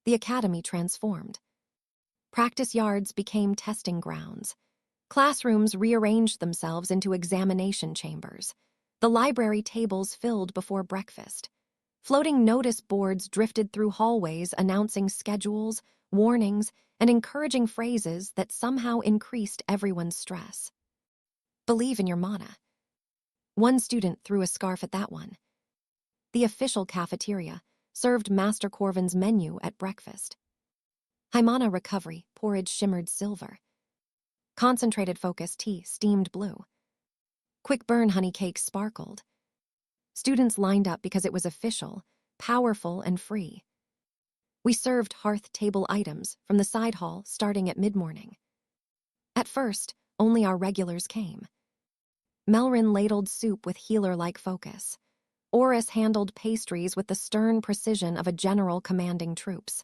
The academy transformed. Practice yards became testing grounds. Classrooms rearranged themselves into examination chambers. The library tables filled before breakfast. Floating notice boards drifted through hallways announcing schedules, warnings, and encouraging phrases that somehow increased everyone's stress. Believe in your mana. One student threw a scarf at that one. The official cafeteria served Master Corvin's menu at breakfast. Hymana recovery porridge shimmered silver. Concentrated focus tea steamed blue. Quick burn honey cakes sparkled. Students lined up because it was official, powerful, and free. We served hearth table items from the side hall starting at mid-morning. At first, only our regulars came. Melrin ladled soup with healer-like focus. Oris handled pastries with the stern precision of a general commanding troops.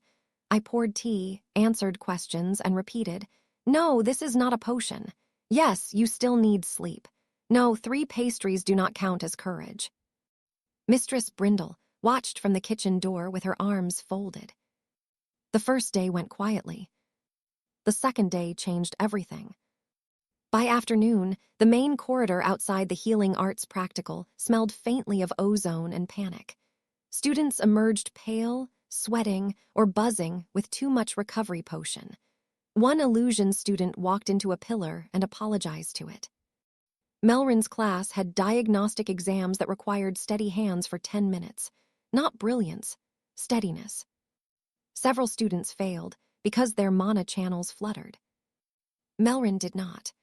I poured tea, answered questions, and repeated, "No, this is not a potion. Yes, you still need sleep. No, 3 pastries do not count as courage." Mistress Brindle watched from the kitchen door with her arms folded. The first day went quietly. The second day changed everything. By afternoon, the main corridor outside the healing arts practical smelled faintly of ozone and panic. Students emerged pale, sweating, or buzzing with too much recovery potion. One illusion student walked into a pillar and apologized to it. Melrin's class had diagnostic exams that required steady hands for 10 minutes. Not brilliance, steadiness. Several students failed because their mana channels fluttered. Melrin did not.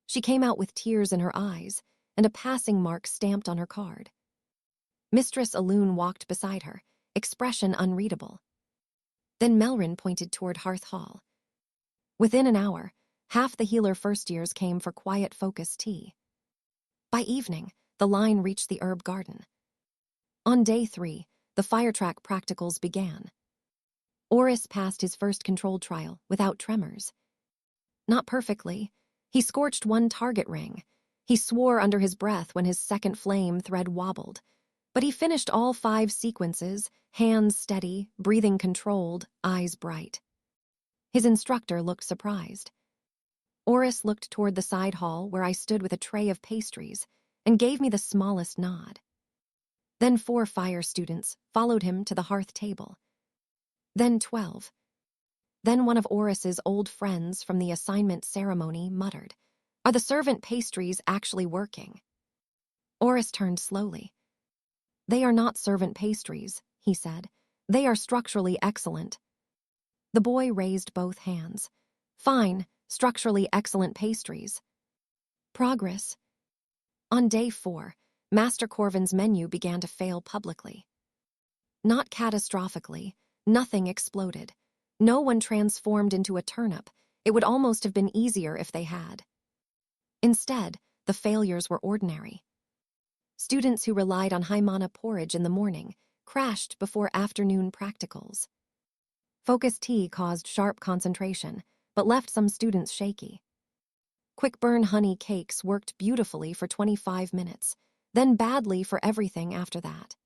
She came out with tears in her eyes and a passing mark stamped on her card. Mistress Alun walked beside her, expression unreadable. Then Melrin pointed toward Hearth Hall. Within an hour, half the healer first years came for quiet focus tea. By evening, the line reached the herb garden. On day 3, the fire track practicals began. Oris passed his first controlled trial without tremors. Not perfectly. He scorched one target ring. He swore under his breath when his second flame thread wobbled. But he finished all 5 sequences, hands steady, breathing controlled, eyes bright. His instructor looked surprised. Oris looked toward the side hall where I stood with a tray of pastries and gave me the smallest nod. Then 4 fire students followed him to the hearth table. Then 12. Then one of Oris's old friends from the assignment ceremony muttered, "Are the servant pastries actually working?" Oris turned slowly. "They are not servant pastries," he said. "They are structurally excellent." The boy raised both hands. "Fine, structurally excellent pastries." Progress. On day 4, Master Corvin's menu began to fail publicly. Not catastrophically, nothing exploded. No one transformed into a turnip. It would almost have been easier if they had. Instead, the failures were ordinary. Students who relied on Hymana porridge in the morning crashed before afternoon practicals. Focus tea caused sharp concentration, but left some students shaky. Quick burn honey cakes worked beautifully for 25 minutes, then badly for everything after that.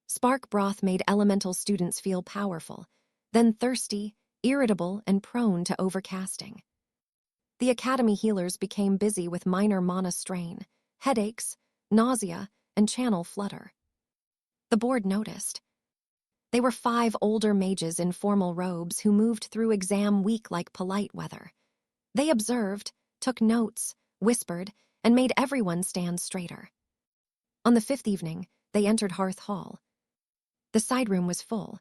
Spark broth made elemental students feel powerful, then thirsty, irritable, and prone to overcasting. The academy healers became busy with minor mana strain, headaches, nausea, and channel flutter. The board noticed. They were 5 older mages in formal robes who moved through exam week like polite weather. They observed, took notes, whispered, and made everyone stand straighter. On the 5th evening, they entered Hearth Hall. The side room was full.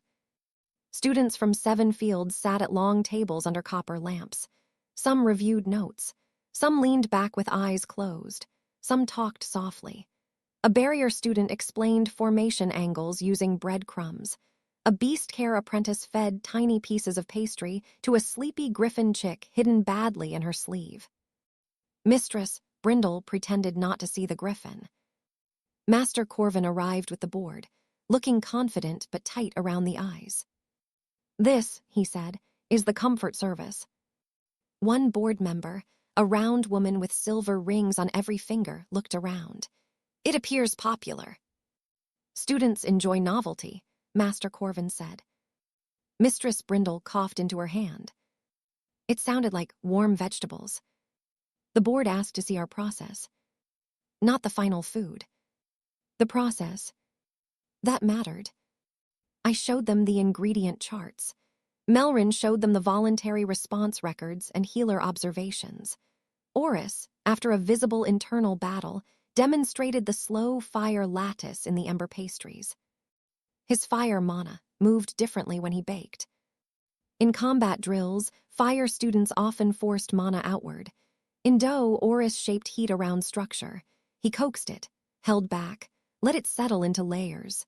Students from 7 fields sat at long tables under copper lamps. Some reviewed notes. Some leaned back with eyes closed. Some talked softly. A barrier student explained formation angles using breadcrumbs. A beast care apprentice fed tiny pieces of pastry to a sleepy griffin chick hidden badly in her sleeve. Mistress Brindle pretended not to see the griffin. Master Corvin arrived with the board, looking confident but tight around the eyes. "This," he said, "is the comfort service." One board member, a round woman with silver rings on every finger, looked around. "It appears popular." "Students enjoy novelty," Master Corvin said. Mistress Brindle coughed into her hand. It sounded like warm vegetables. The board asked to see our process. Not the final food. The process. That mattered. I showed them the ingredient charts. Melrin showed them the voluntary response records and healer observations. Oris, after a visible internal battle, demonstrated the slow fire lattice in the ember pastries. His fire mana moved differently when he baked. In combat drills, fire students often forced mana outward. In dough, Oris shaped heat around structure. He coaxed it, held back, let it settle into layers.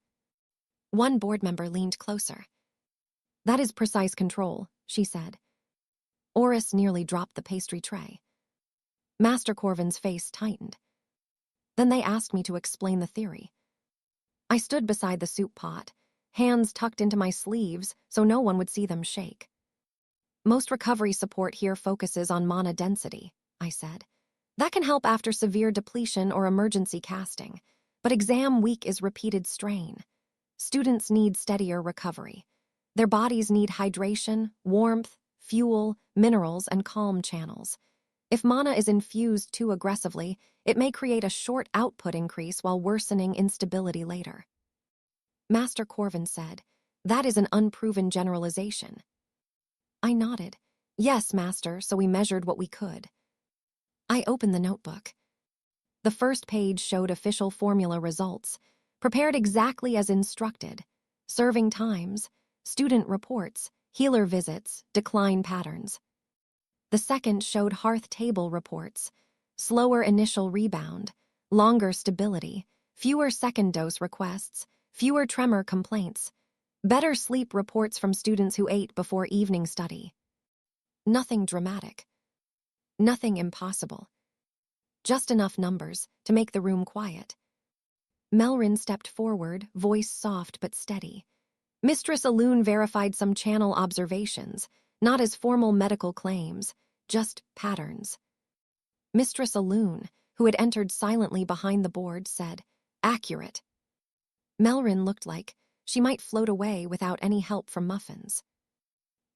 One board member leaned closer. "That is precise control," she said. Oris nearly dropped the pastry tray. Master Corvin's face tightened. Then they asked me to explain the theory. I stood beside the soup pot, hands tucked into my sleeves so no one would see them shake. "Most recovery support here focuses on mana density," I said. "That can help after severe depletion or emergency casting, but exam week is repeated strain. Students need steadier recovery. Their bodies need hydration, warmth, fuel, minerals, and calm channels. If mana is infused too aggressively, it may create a short output increase while worsening instability later." Master Corvin said, "That is an unproven generalization." I nodded. "Yes, Master, so we measured what we could." I opened the notebook. The first page showed official formula results, prepared exactly as instructed: serving times, student reports, healer visits, decline patterns. The second showed hearth table reports: slower initial rebound, longer stability, fewer second dose requests, fewer tremor complaints, better sleep reports from students who ate before evening study. Nothing dramatic. Nothing impossible. Just enough numbers to make the room quiet. Melrin stepped forward, voice soft but steady. Mistress Alun verified some channel observations, not as formal medical claims, just patterns. Mistress Alun, who had entered silently behind the board, said, "Accurate." Melrin looked like she might float away without any help from muffins.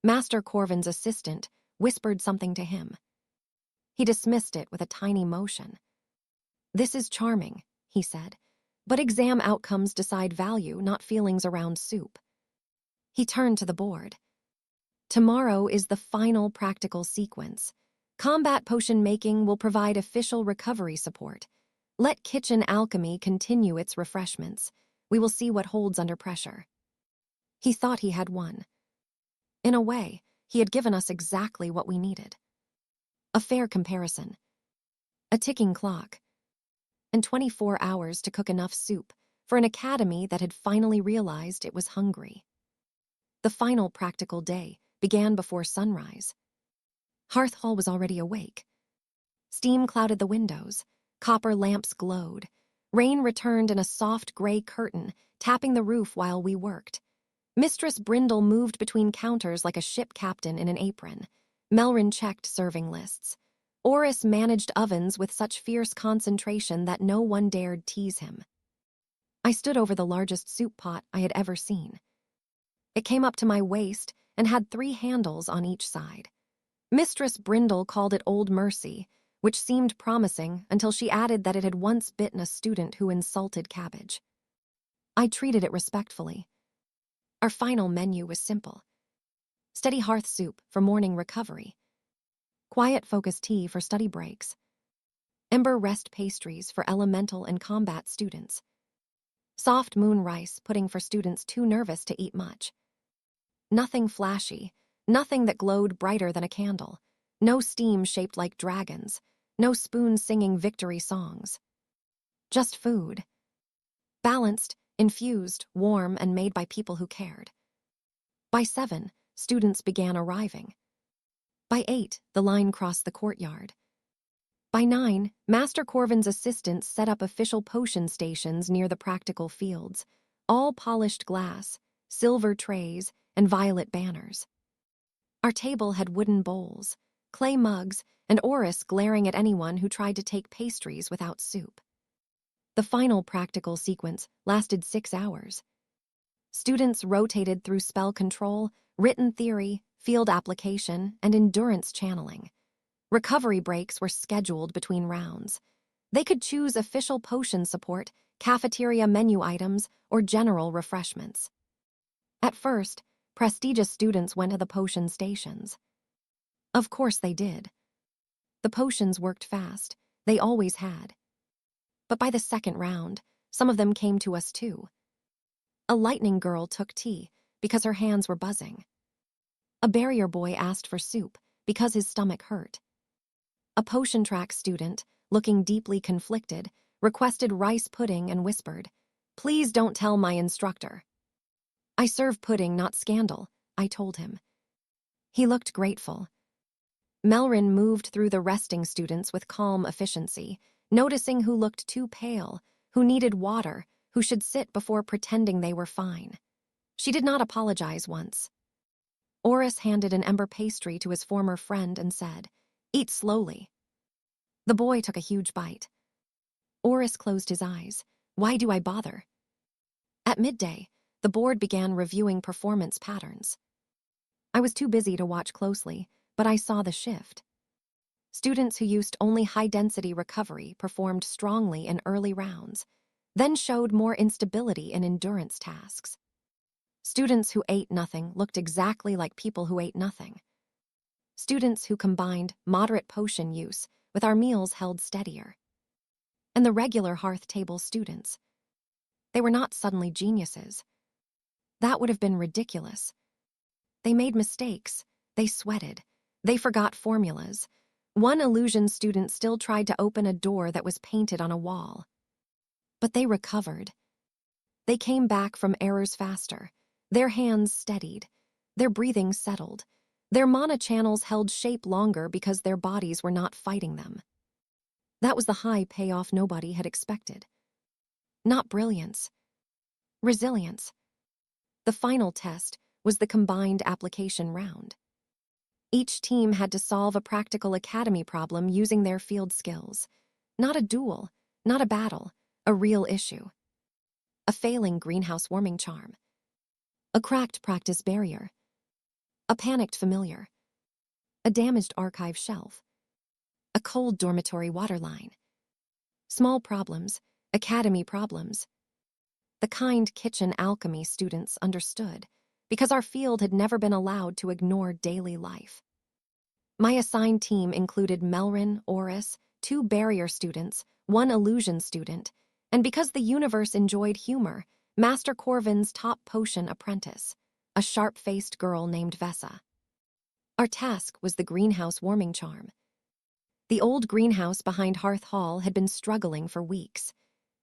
Master Corvin's assistant whispered something to him. He dismissed it with a tiny motion. "This is charming," he said, "but exam outcomes decide value, not feelings around soup." He turned to the board. "Tomorrow is the final practical sequence. Combat potion making will provide official recovery support. Let kitchen alchemy continue its refreshments. We will see what holds under pressure." He thought he had won. In a way, he had given us exactly what we needed. A fair comparison. A ticking clock. And 24 hours to cook enough soup for an academy that had finally realized it was hungry. The final practical day began before sunrise. Hearth Hall was already awake. Steam clouded the windows. Copper lamps glowed. Rain returned in a soft gray curtain, tapping the roof while we worked. Mistress Brindle moved between counters like a ship captain in an apron. Melrin checked serving lists. Oris managed ovens with such fierce concentration that no one dared tease him. I stood over the largest soup pot I had ever seen. It came up to my waist and had 3 handles on each side. Mistress Brindle called it Old Mercy, which seemed promising until she added that it had once bitten a student who insulted cabbage. I treated it respectfully. Our final menu was simple. Steady hearth soup for morning recovery. Quiet focus tea for study breaks. Ember rest pastries for elemental and combat students. Soft moon rice pudding for students too nervous to eat much. Nothing flashy, nothing that glowed brighter than a candle. No steam shaped like dragons. No spoons singing victory songs. Just food. Balanced, infused, warm, and made by people who cared. By 7, students began arriving. By 8, the line crossed the courtyard. By 9, Master Corvin's assistants set up official potion stations near the practical fields, all polished glass, silver trays, and violet banners. Our table had wooden bowls, clay mugs, and orris glaring at anyone who tried to take pastries without soup. The final practical sequence lasted 6 hours. Students rotated through spell control, written theory, field application, and endurance channeling. Recovery breaks were scheduled between rounds. They could choose official potion support, cafeteria menu items, or general refreshments. At first, prestigious students went to the potion stations. Of course they did. The potions worked fast. They always had. But by the second round, some of them came to us too. A lightning girl took tea because her hands were buzzing. A barrier boy asked for soup because his stomach hurt. A potion track student, looking deeply conflicted, requested rice pudding and whispered, "Please don't tell my instructor." "I serve pudding, not scandal," I told him. He looked grateful. Melrin moved through the resting students with calm efficiency, noticing who looked too pale, who needed water, who should sit before pretending they were fine. She did not apologize once. Oris handed an ember pastry to his former friend and said, "Eat slowly." The boy took a huge bite. Oris closed his eyes. Why do I bother? At midday, the board began reviewing performance patterns. I was too busy to watch closely, but I saw the shift. Students who used only high-density recovery performed strongly in early rounds, then showed more instability in endurance tasks. Students who ate nothing looked exactly like people who ate nothing. Students who combined moderate potion use with our meals held steadier. And the regular hearth table students. They were not suddenly geniuses. That would have been ridiculous. They made mistakes. They sweated. They forgot formulas. One illusion student still tried to open a door that was painted on a wall. But they recovered. They came back from errors faster. Their hands steadied. Their breathing settled. Their mana channels held shape longer because their bodies were not fighting them. That was the high payoff nobody had expected. Not brilliance. Resilience. The final test was the combined application round. Each team had to solve a practical academy problem using their field skills. Not a duel, not a battle, a real issue. A failing greenhouse warming charm. A cracked practice barrier. A panicked familiar. A damaged archive shelf. A cold dormitory water line. Small problems, academy problems. The kind kitchen alchemy students understood, because our field had never been allowed to ignore daily life. My assigned team included Melrin, Oris, 2 barrier students, 1 illusion student, and because the universe enjoyed humor, Master Corvin's top potion apprentice, a sharp-faced girl named Vessa. Our task was the greenhouse warming charm. The old greenhouse behind Hearth Hall had been struggling for weeks.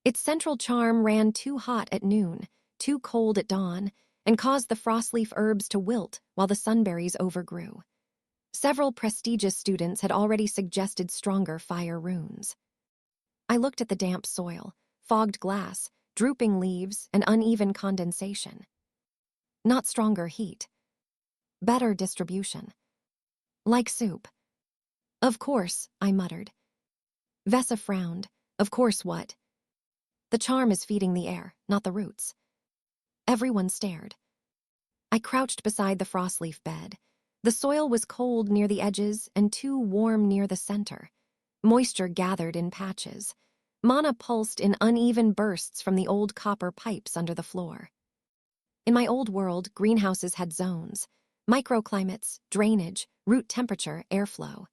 Its central charm ran too hot at noon, too cold at dawn, and caused the frostleaf herbs to wilt while the sunberries overgrew. Several prestigious students had already suggested stronger fire runes. I looked at the damp soil, fogged glass, drooping leaves, and uneven condensation. Not stronger heat. Better distribution. Like soup. Of course, I muttered. Vessa frowned. Of course what? The charm is feeding the air, not the roots. Everyone stared. I crouched beside the frostleaf bed. The soil was cold near the edges and too warm near the center. Moisture gathered in patches. Mana pulsed in uneven bursts from the old copper pipes under the floor. In my old world, greenhouses had zones. Microclimates, drainage, root temperature, airflow.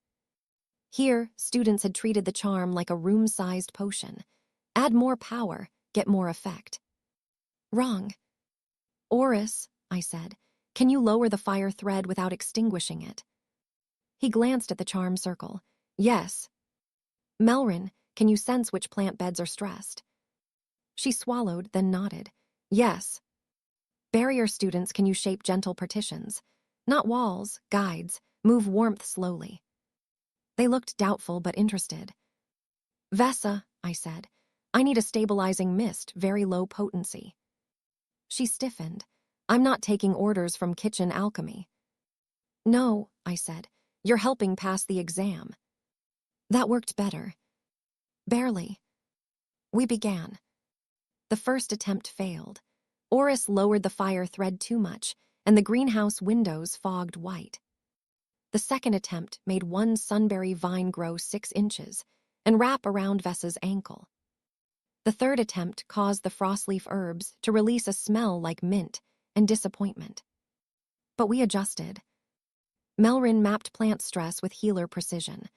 Here, students had treated the charm like a room-sized potion. Add more power, get more effect. Wrong. Oris, I said, can you lower the fire thread without extinguishing it? He glanced at the charm circle. Yes. Melrin, can you sense which plant beds are stressed? She swallowed, then nodded. Yes. Barrier students, can you shape gentle partitions? Not walls, guides, move warmth slowly. They looked doubtful but interested. Vesa, I said, I need a stabilizing mist, very low potency. She stiffened. I'm not taking orders from kitchen alchemy. No, I said, you're helping pass the exam. That worked better. Barely. We began. The first attempt failed. Oris lowered the fire thread too much, and the greenhouse windows fogged white. The second attempt made one sunberry vine grow 6 inches and wrap around Vesa's ankle. The third attempt caused the frostleaf herbs to release a smell like mint and disappointment. But we adjusted. Melrin mapped plant stress with healer precision.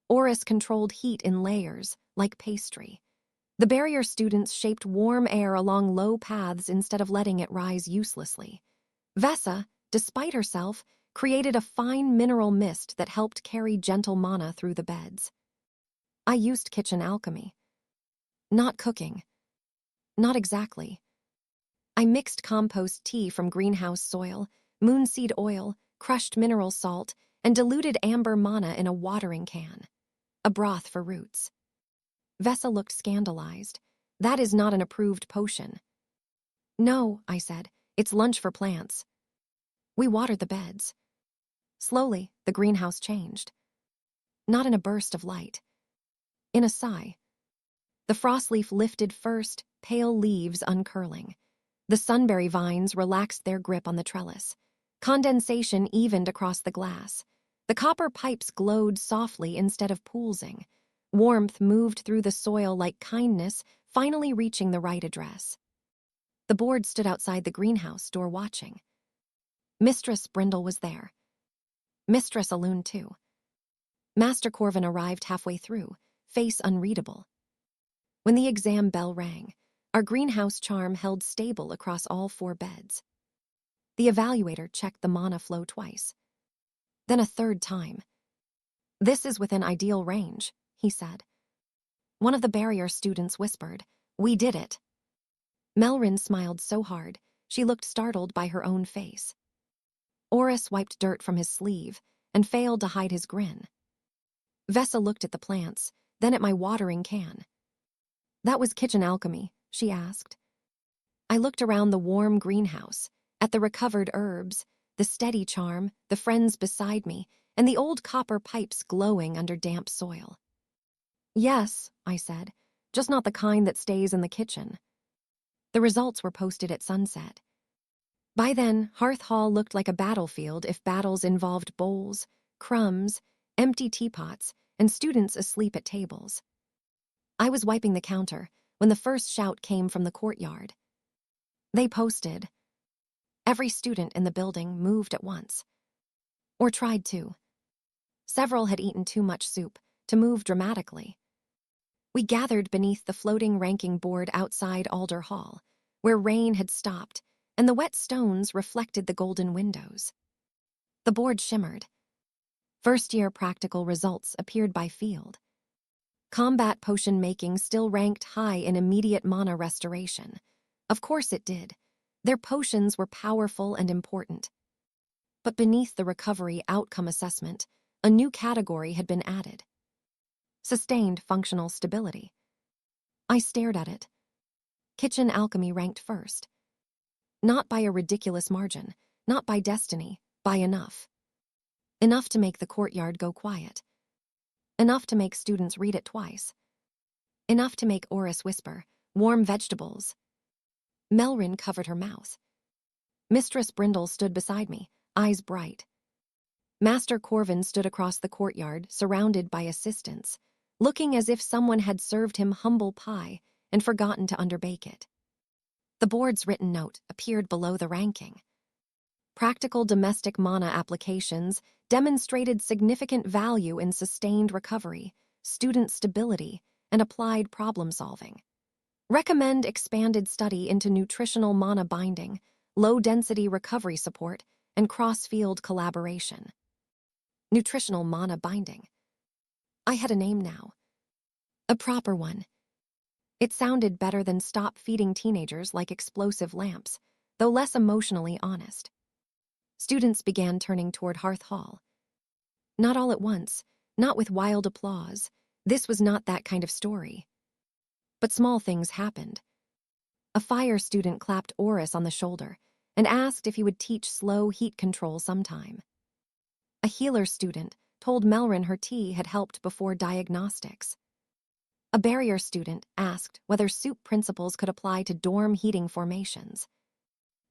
Oris controlled heat in layers, like pastry. The barrier students shaped warm air along low paths instead of letting it rise uselessly. Vesa, despite herself, created a fine mineral mist that helped carry gentle mana through the beds. I used kitchen alchemy. Not cooking. Not exactly. I mixed compost tea from greenhouse soil, moonseed oil, crushed mineral salt, and diluted amber mana in a watering can. A broth for roots. Vesa looked scandalized. That is not an approved potion. No, I said, it's lunch for plants. We watered the beds. Slowly, the greenhouse changed. Not in a burst of light. In a sigh. The frostleaf lifted first, pale leaves uncurling. The sunberry vines relaxed their grip on the trellis. Condensation evened across the glass. The copper pipes glowed softly instead of poolsing. Warmth moved through the soil like kindness, finally reaching the right address. The board stood outside the greenhouse door watching. Mistress Brindle was there. Mistress Alun, too. Master Corvin arrived halfway through, face unreadable. When the exam bell rang, our greenhouse charm held stable across all 4 beds. The evaluator checked the mana flow twice. Then a third time. This is within ideal range, he said. One of the barrier students whispered, We did it. Melrin smiled so hard, she looked startled by her own face. Oris wiped dirt from his sleeve and failed to hide his grin. Vesa looked at the plants, then at my watering can. That was kitchen alchemy, she asked. I looked around the warm greenhouse, at the recovered herbs, the steady charm, the friends beside me, and the old copper pipes glowing under damp soil. Yes, I said, just not the kind that stays in the kitchen. The results were posted at sunset. By then, Hearth Hall looked like a battlefield if battles involved bowls, crumbs, empty teapots, and students asleep at tables. I was wiping the counter when the first shout came from the courtyard. They posted. Every student in the building moved at once. Or tried to. Several had eaten too much soup to move dramatically. We gathered beneath the floating ranking board outside Alder Hall, where rain had stopped and the wet stones reflected the golden windows. The board shimmered. First-year practical results appeared by field. Combat potion making still ranked high in immediate mana restoration. Of course it did. Their potions were powerful and important. But beneath the recovery outcome assessment, a new category had been added. Sustained functional stability. I stared at it. Kitchen alchemy ranked first. Not by a ridiculous margin, not by destiny, by enough. Enough to make the courtyard go quiet. Enough to make students read it twice. Enough to make Oris whisper, warm vegetables. Melrin covered her mouth. Mistress Brindle stood beside me, eyes bright. Master Corvin stood across the courtyard, surrounded by assistants, looking as if someone had served him humble pie and forgotten to underbake it. The board's written note appeared below the ranking. Practical domestic mana applications demonstrated significant value in sustained recovery, student stability, and applied problem-solving. Recommend expanded study into nutritional mana binding, low-density recovery support, and cross-field collaboration. Nutritional mana binding. I had a name now. A proper one. It sounded better than stop feeding teenagers like explosive lamps, though less emotionally honest. Students began turning toward Hearth Hall. Not all at once, not with wild applause, This was not that kind of story. But small things happened. A fire student clapped Oris on the shoulder and asked if he would teach slow heat control sometime. A healer student told Melrin her tea had helped before diagnostics. A barrier student asked whether soup principles could apply to dorm heating formations.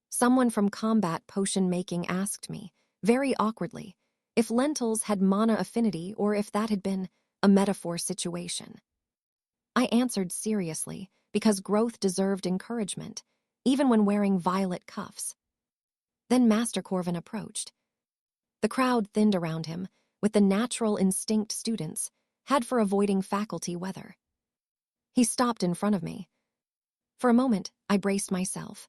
Someone from combat potion making asked me, very awkwardly, if lentils had mana affinity or if that had been a metaphor situation. I answered seriously because growth deserved encouragement, even when wearing violet cuffs. Then Master Corvin approached. The crowd thinned around him, with the natural instinct students had for avoiding faculty weather. He stopped in front of me. For a moment, I braced myself.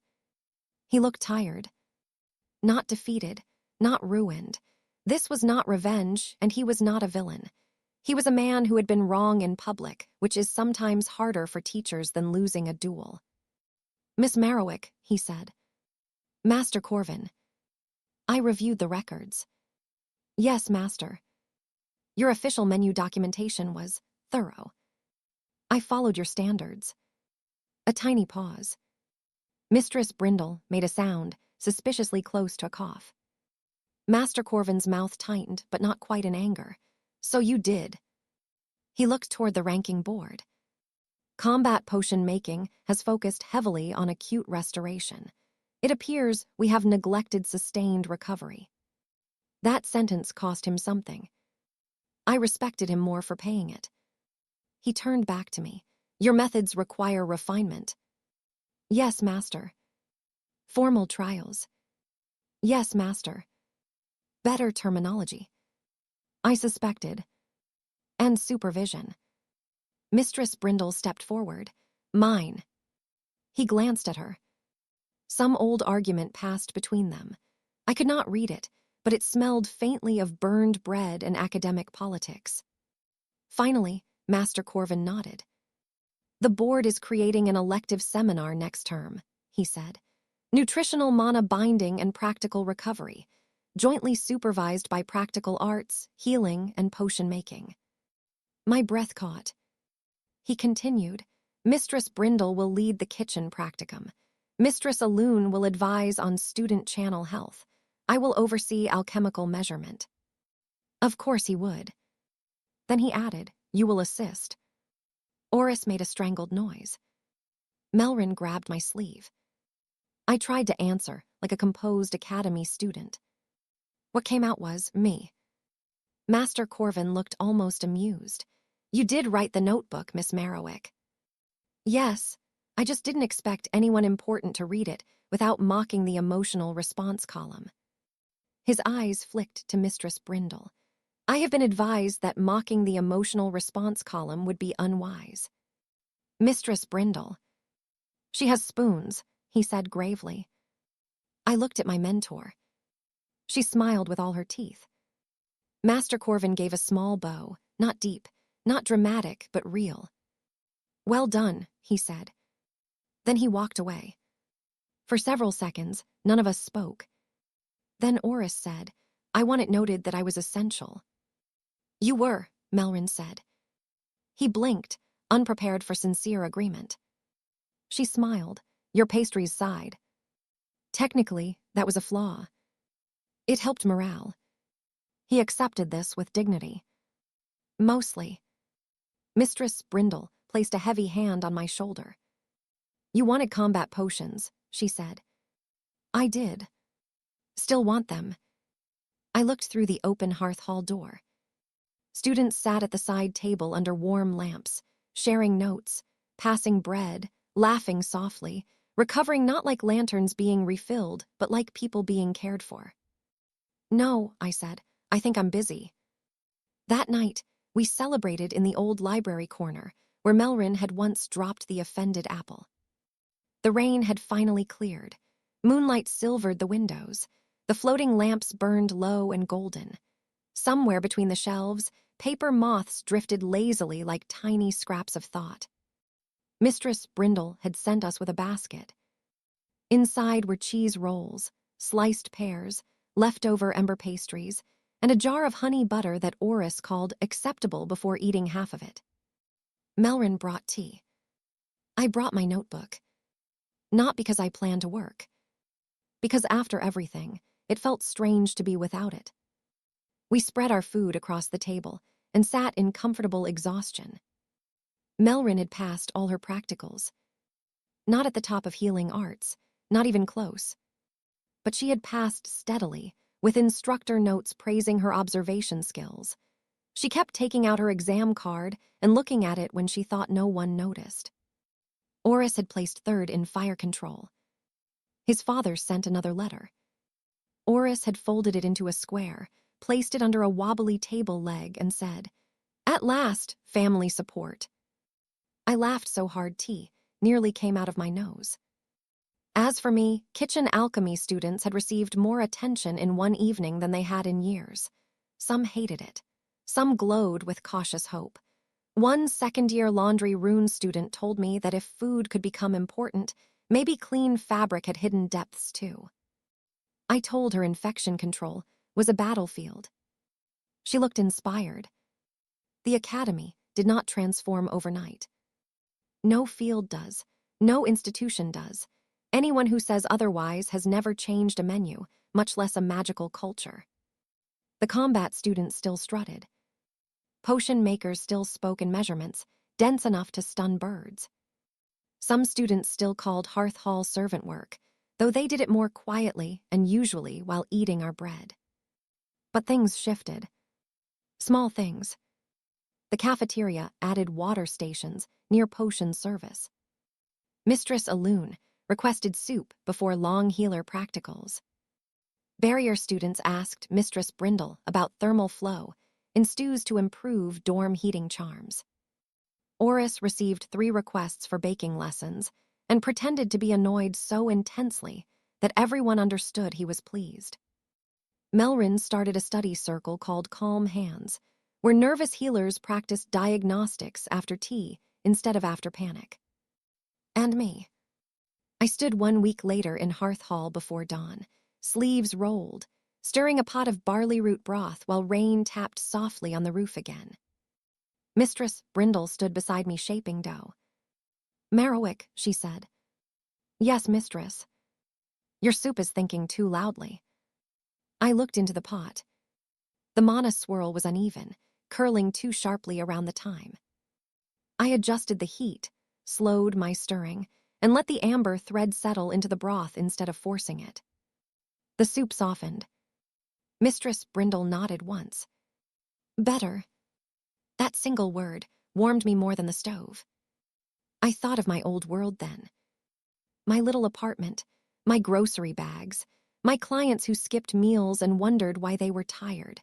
He looked tired. Not defeated, not ruined. This was not revenge, and he was not a villain. He was a man who had been wrong in public, which is sometimes harder for teachers than losing a duel. "Miss Marrowick," he said. "Master Corvin." I reviewed the records. "Yes, Master. Your official menu documentation was thorough. I followed your standards." A tiny pause. Mistress Brindle made a sound, suspiciously close to a cough. Master Corvin's mouth tightened, but not quite in anger. "So you did." He looked toward the ranking board. "Combat potion making has focused heavily on acute restoration. It appears we have neglected sustained recovery." That sentence cost him something. I respected him more for paying it. He turned back to me. "Your methods require refinement." "Yes, Master." "Formal trials." "Yes, Master." "Better terminology." I suspected. "And supervision." Mistress Brindle stepped forward. "Mine." He glanced at her. Some old argument passed between them. I could not read it, but it smelled faintly of burned bread and academic politics. Finally, Master Corvin nodded. "The board is creating an elective seminar next term," he said. "Nutritional mana binding and practical recovery, jointly supervised by practical arts, healing, and potion making." My breath caught. He continued, "Mistress Brindle will lead the kitchen practicum. Mistress Alune will advise on student channel health. I will oversee alchemical measurement." Of course he would. Then he added, "You will assist." Oris made a strangled noise. Melrin grabbed my sleeve. I tried to answer, like a composed academy student. What came out was me. Master Corvin looked almost amused. "You did write the notebook, Miss Marrowick." "Yes, I just didn't expect anyone important to read it without mocking the emotional response column." His eyes flicked to Mistress Brindle. "I have been advised that mocking the emotional response column would be unwise." Mistress Brindle. "She has spoons," he said gravely. I looked at my mentor. She smiled with all her teeth. Master Corvin gave a small bow, not deep, not dramatic, but real. "Well done," he said. Then he walked away. For several seconds, none of us spoke. Then Oris said, "I want it noted that I was essential." "You were," Melrin said. He blinked, unprepared for sincere agreement. She smiled. "Your pastries sighed." Technically, that was a flaw. It helped morale. He accepted this with dignity. "Mostly." Mistress Brindle placed a heavy hand on my shoulder. "You wanted combat potions," she said. "I did. Still want them." I looked through the open hearth hall door. Students sat at the side table under warm lamps, sharing notes, passing bread, laughing softly, recovering not like lanterns being refilled, but like people being cared for. "No," I said, "I think I'm busy." That night, we celebrated in the old library corner, where Melrin had once dropped the offended apple. The rain had finally cleared. Moonlight silvered the windows. The floating lamps burned low and golden. Somewhere between the shelves, paper moths drifted lazily like tiny scraps of thought. Mistress Brindle had sent us with a basket. Inside were cheese rolls, sliced pears, leftover ember pastries, and a jar of honey butter that Oris called acceptable before eating half of it. Melrin brought tea. I brought my notebook. Not because I planned to work. Because after everything, it felt strange to be without it. We spread our food across the table and sat in comfortable exhaustion. Melrin had passed all her practicals. Not at the top of healing arts, not even close. But she had passed steadily, with instructor notes praising her observation skills. She kept taking out her exam card and looking at it when she thought no one noticed. Oris had placed third in fire control. His father sent another letter. Oris had folded it into a square, placed it under a wobbly table leg, and said, "At last, family support." I laughed so hard tea nearly came out of my nose. As for me, kitchen alchemy students had received more attention in one evening than they had in years. Some hated it. Some glowed with cautious hope. One second-year laundry rune student told me that if food could become important, maybe clean fabric had hidden depths too. I told her infection control was a battlefield. She looked inspired. The academy did not transform overnight. No field does. No institution does. Anyone who says otherwise has never changed a menu, much less a magical culture. The combat students still strutted. Potion makers still spoke in measurements, dense enough to stun birds. Some students still called hearth hall servant work, though they did it more quietly and usually while eating our bread. But things shifted. Small things. The cafeteria added water stations near potion service. Mistress Alun requested soup before long healer practicals. Barrier students asked Mistress Brindle about thermal flow in stews to improve dorm heating charms. Oris received 3 requests for baking lessons and pretended to be annoyed so intensely that everyone understood he was pleased. Melrin started a study circle called Calm Hands, where nervous healers practiced diagnostics after tea instead of after panic. And me. I stood 1 week later in Hearth Hall before dawn, sleeves rolled, stirring a pot of barley root broth while rain tapped softly on the roof again. Mistress Brindle stood beside me shaping dough. "Marrowick," she said. "Yes, mistress." "Your soup is thinking too loudly." I looked into the pot. The mana swirl was uneven, curling too sharply around the thyme. I adjusted the heat, slowed my stirring, and let the amber thread settle into the broth instead of forcing it. The soup softened. Mistress Brindle nodded once. "Better." That single word warmed me more than the stove. I thought of my old world then. My little apartment, my grocery bags, my clients who skipped meals and wondered why they were tired.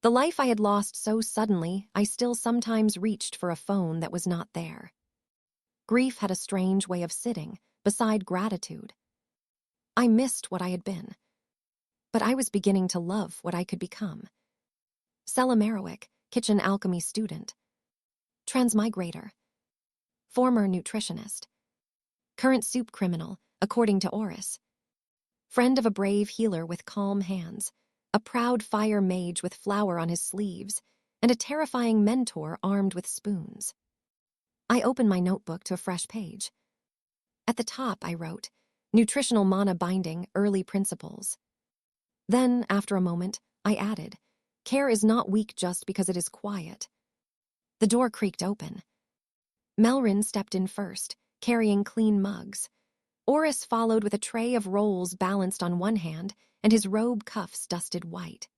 The life I had lost so suddenly, I still sometimes reached for a phone that was not there. Grief had a strange way of sitting beside gratitude. I missed what I had been, but I was beginning to love what I could become. Sella Marrowick, kitchen alchemy student. Transmigrator. Former nutritionist. Current soup criminal, according to Oris. Friend of a brave healer with calm hands, a proud fire mage with flour on his sleeves, and a terrifying mentor armed with spoons. I opened my notebook to a fresh page. At the top, I wrote, "Nutritional mana binding, early principles." Then, after a moment, I added, "Care is not weak just because it is quiet." The door creaked open. Melrin stepped in first, carrying clean mugs. Oris followed with a tray of rolls balanced on one hand and his robe cuffs dusted white.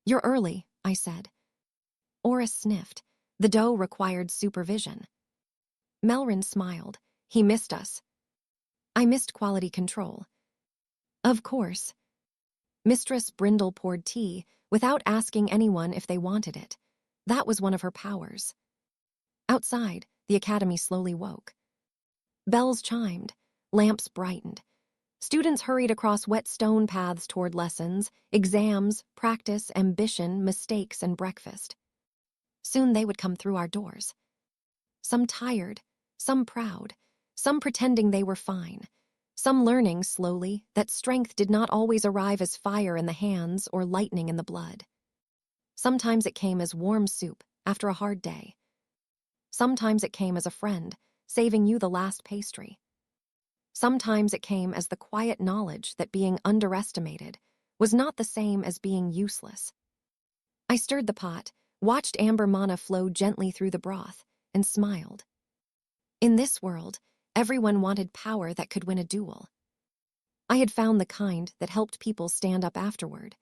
"You're early," I said. Oris sniffed. The dough required supervision. Melrin smiled. "He missed us." "I missed quality control." "Of course." Mistress Brindle poured tea without asking anyone if they wanted it. That was one of her powers. Outside, the academy slowly woke. Bells chimed. Lamps brightened. Students hurried across wet stone paths toward lessons, exams, practice, ambition, mistakes, and breakfast. Soon they would come through our doors. Some tired, some proud, some pretending they were fine, some learning slowly that strength did not always arrive as fire in the hands or lightning in the blood. Sometimes it came as warm soup after a hard day. Sometimes it came as a friend, saving you the last pastry. Sometimes it came as the quiet knowledge that being underestimated was not the same as being useless. I stirred the pot, watched amber mana flow gently through the broth, and smiled. In this world, everyone wanted power that could win a duel. I had found the kind that helped people stand up afterward,